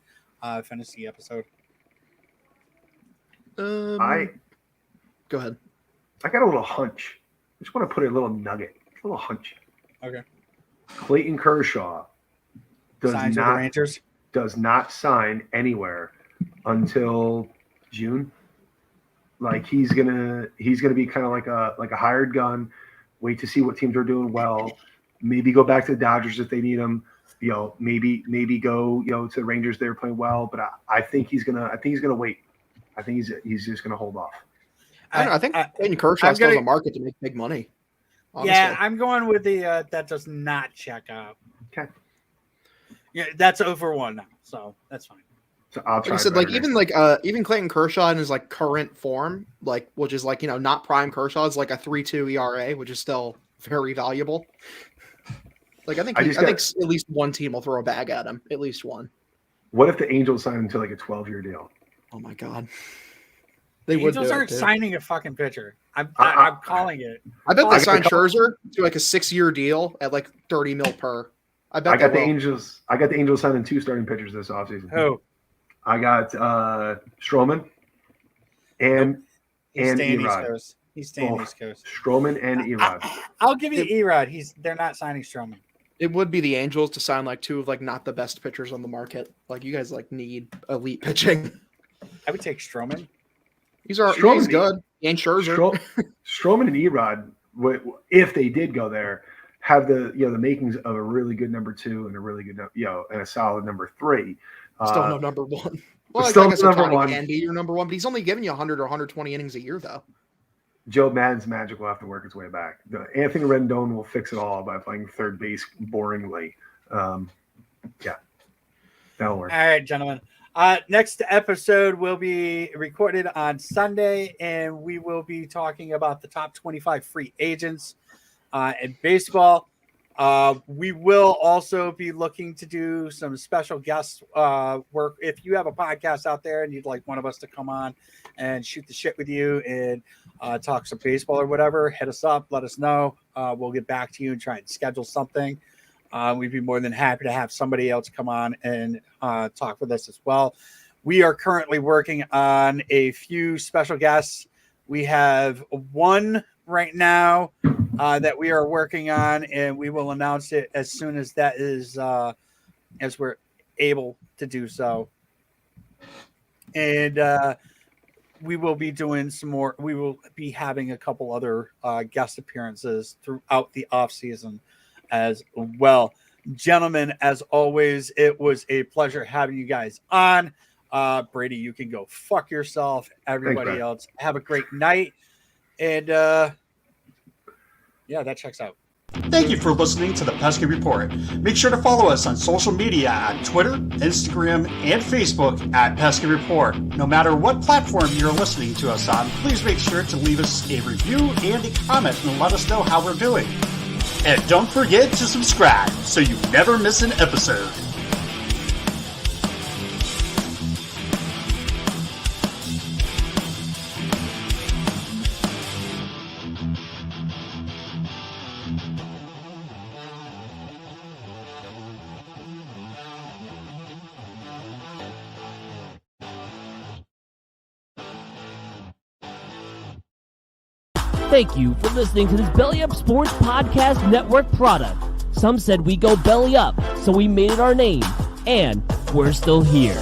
[SPEAKER 2] finish the episode?
[SPEAKER 1] Go ahead.
[SPEAKER 3] I got a little hunch. I just want to put a little nugget, a little hunch.
[SPEAKER 2] Okay.
[SPEAKER 3] Clayton Kershaw does not sign anywhere until June. Like, he's gonna be kind of like a hired gun. Wait to see what teams are doing well. Maybe go back to the Dodgers if they need him. Maybe go to the Rangers. They're playing well, but I think he's gonna wait. I think he's just gonna hold off.
[SPEAKER 1] I think Clayton Kershaw still has a market to make big money. Honestly.
[SPEAKER 2] Yeah, I'm going with the that does not check out.
[SPEAKER 3] Okay.
[SPEAKER 2] Yeah, that's 0-1 now, so that's fine.
[SPEAKER 3] So I'll try.
[SPEAKER 1] Like I said, even Clayton Kershaw in his current form, which is not prime Kershaw, is like a 3.2 ERA, which is still very valuable. I think at least one team will throw a bag at him. At least one.
[SPEAKER 3] What if the Angels sign him to a 12-year deal?
[SPEAKER 1] Oh my God.
[SPEAKER 2] The Angels aren't signing a fucking pitcher. I'm calling it.
[SPEAKER 1] I bet they signed Scherzer to a 6-year deal at $30 million per. I got the
[SPEAKER 3] Angels. I got the Angels signing 2 starting pitchers this offseason.
[SPEAKER 2] Who?
[SPEAKER 3] I got Stroman and
[SPEAKER 2] Erod. He's staying East Coast.
[SPEAKER 3] Stroman and Erod.
[SPEAKER 2] I'll give you Erod. They're not signing Stroman.
[SPEAKER 1] It would be the Angels to sign 2 of not the best pitchers on the market. You guys need elite pitching.
[SPEAKER 2] I would take Stroman.
[SPEAKER 1] He's good. He ain't Scherzer.
[SPEAKER 3] Stroman and Erod, if they did go there, have the makings of a really good number 2 and a really good and a solid number 3.
[SPEAKER 1] Still no number 1. Well,
[SPEAKER 3] still number 1
[SPEAKER 1] can be your number 1, but he's only giving you 100 or 120 innings a year, though.
[SPEAKER 3] Joe Madden's magic will have to work its way back. Anthony Rendon will fix it all by playing third base boringly. That'll work.
[SPEAKER 2] All right, gentlemen. Next episode will be recorded on Sunday, and we will be talking about the top 25 free agents in baseball. We will also be looking to do some special guest work. If you have a podcast out there and you'd like one of us to come on and shoot the shit with you and talk some baseball or whatever, hit us up, let us know. We'll get back to you and try and schedule something. We'd be more than happy to have somebody else come on and talk with us as well. We are currently working on a few special guests. We have one right now that we are working on, and we will announce it as soon as that is as we're able to do so. And we will be doing some more. We will be having a couple other guest appearances throughout the off season as well. Gentlemen, as always, it was a pleasure having you guys on. Brady, you can go fuck yourself. Everybody else, have a great night. And yeah, that checks out.
[SPEAKER 5] Thank you for listening to the Pesky Report. Make sure to follow us on social media at Twitter, Instagram, and Facebook at Pesky Report. No matter what platform you're listening to us on, please make sure to leave us a review and a comment and let us know how we're doing. And don't forget to subscribe so you never miss an episode.
[SPEAKER 6] Thank you for listening to this Belly Up Sports Podcast Network product. Some said we go belly up, so we made it our name, and we're still here.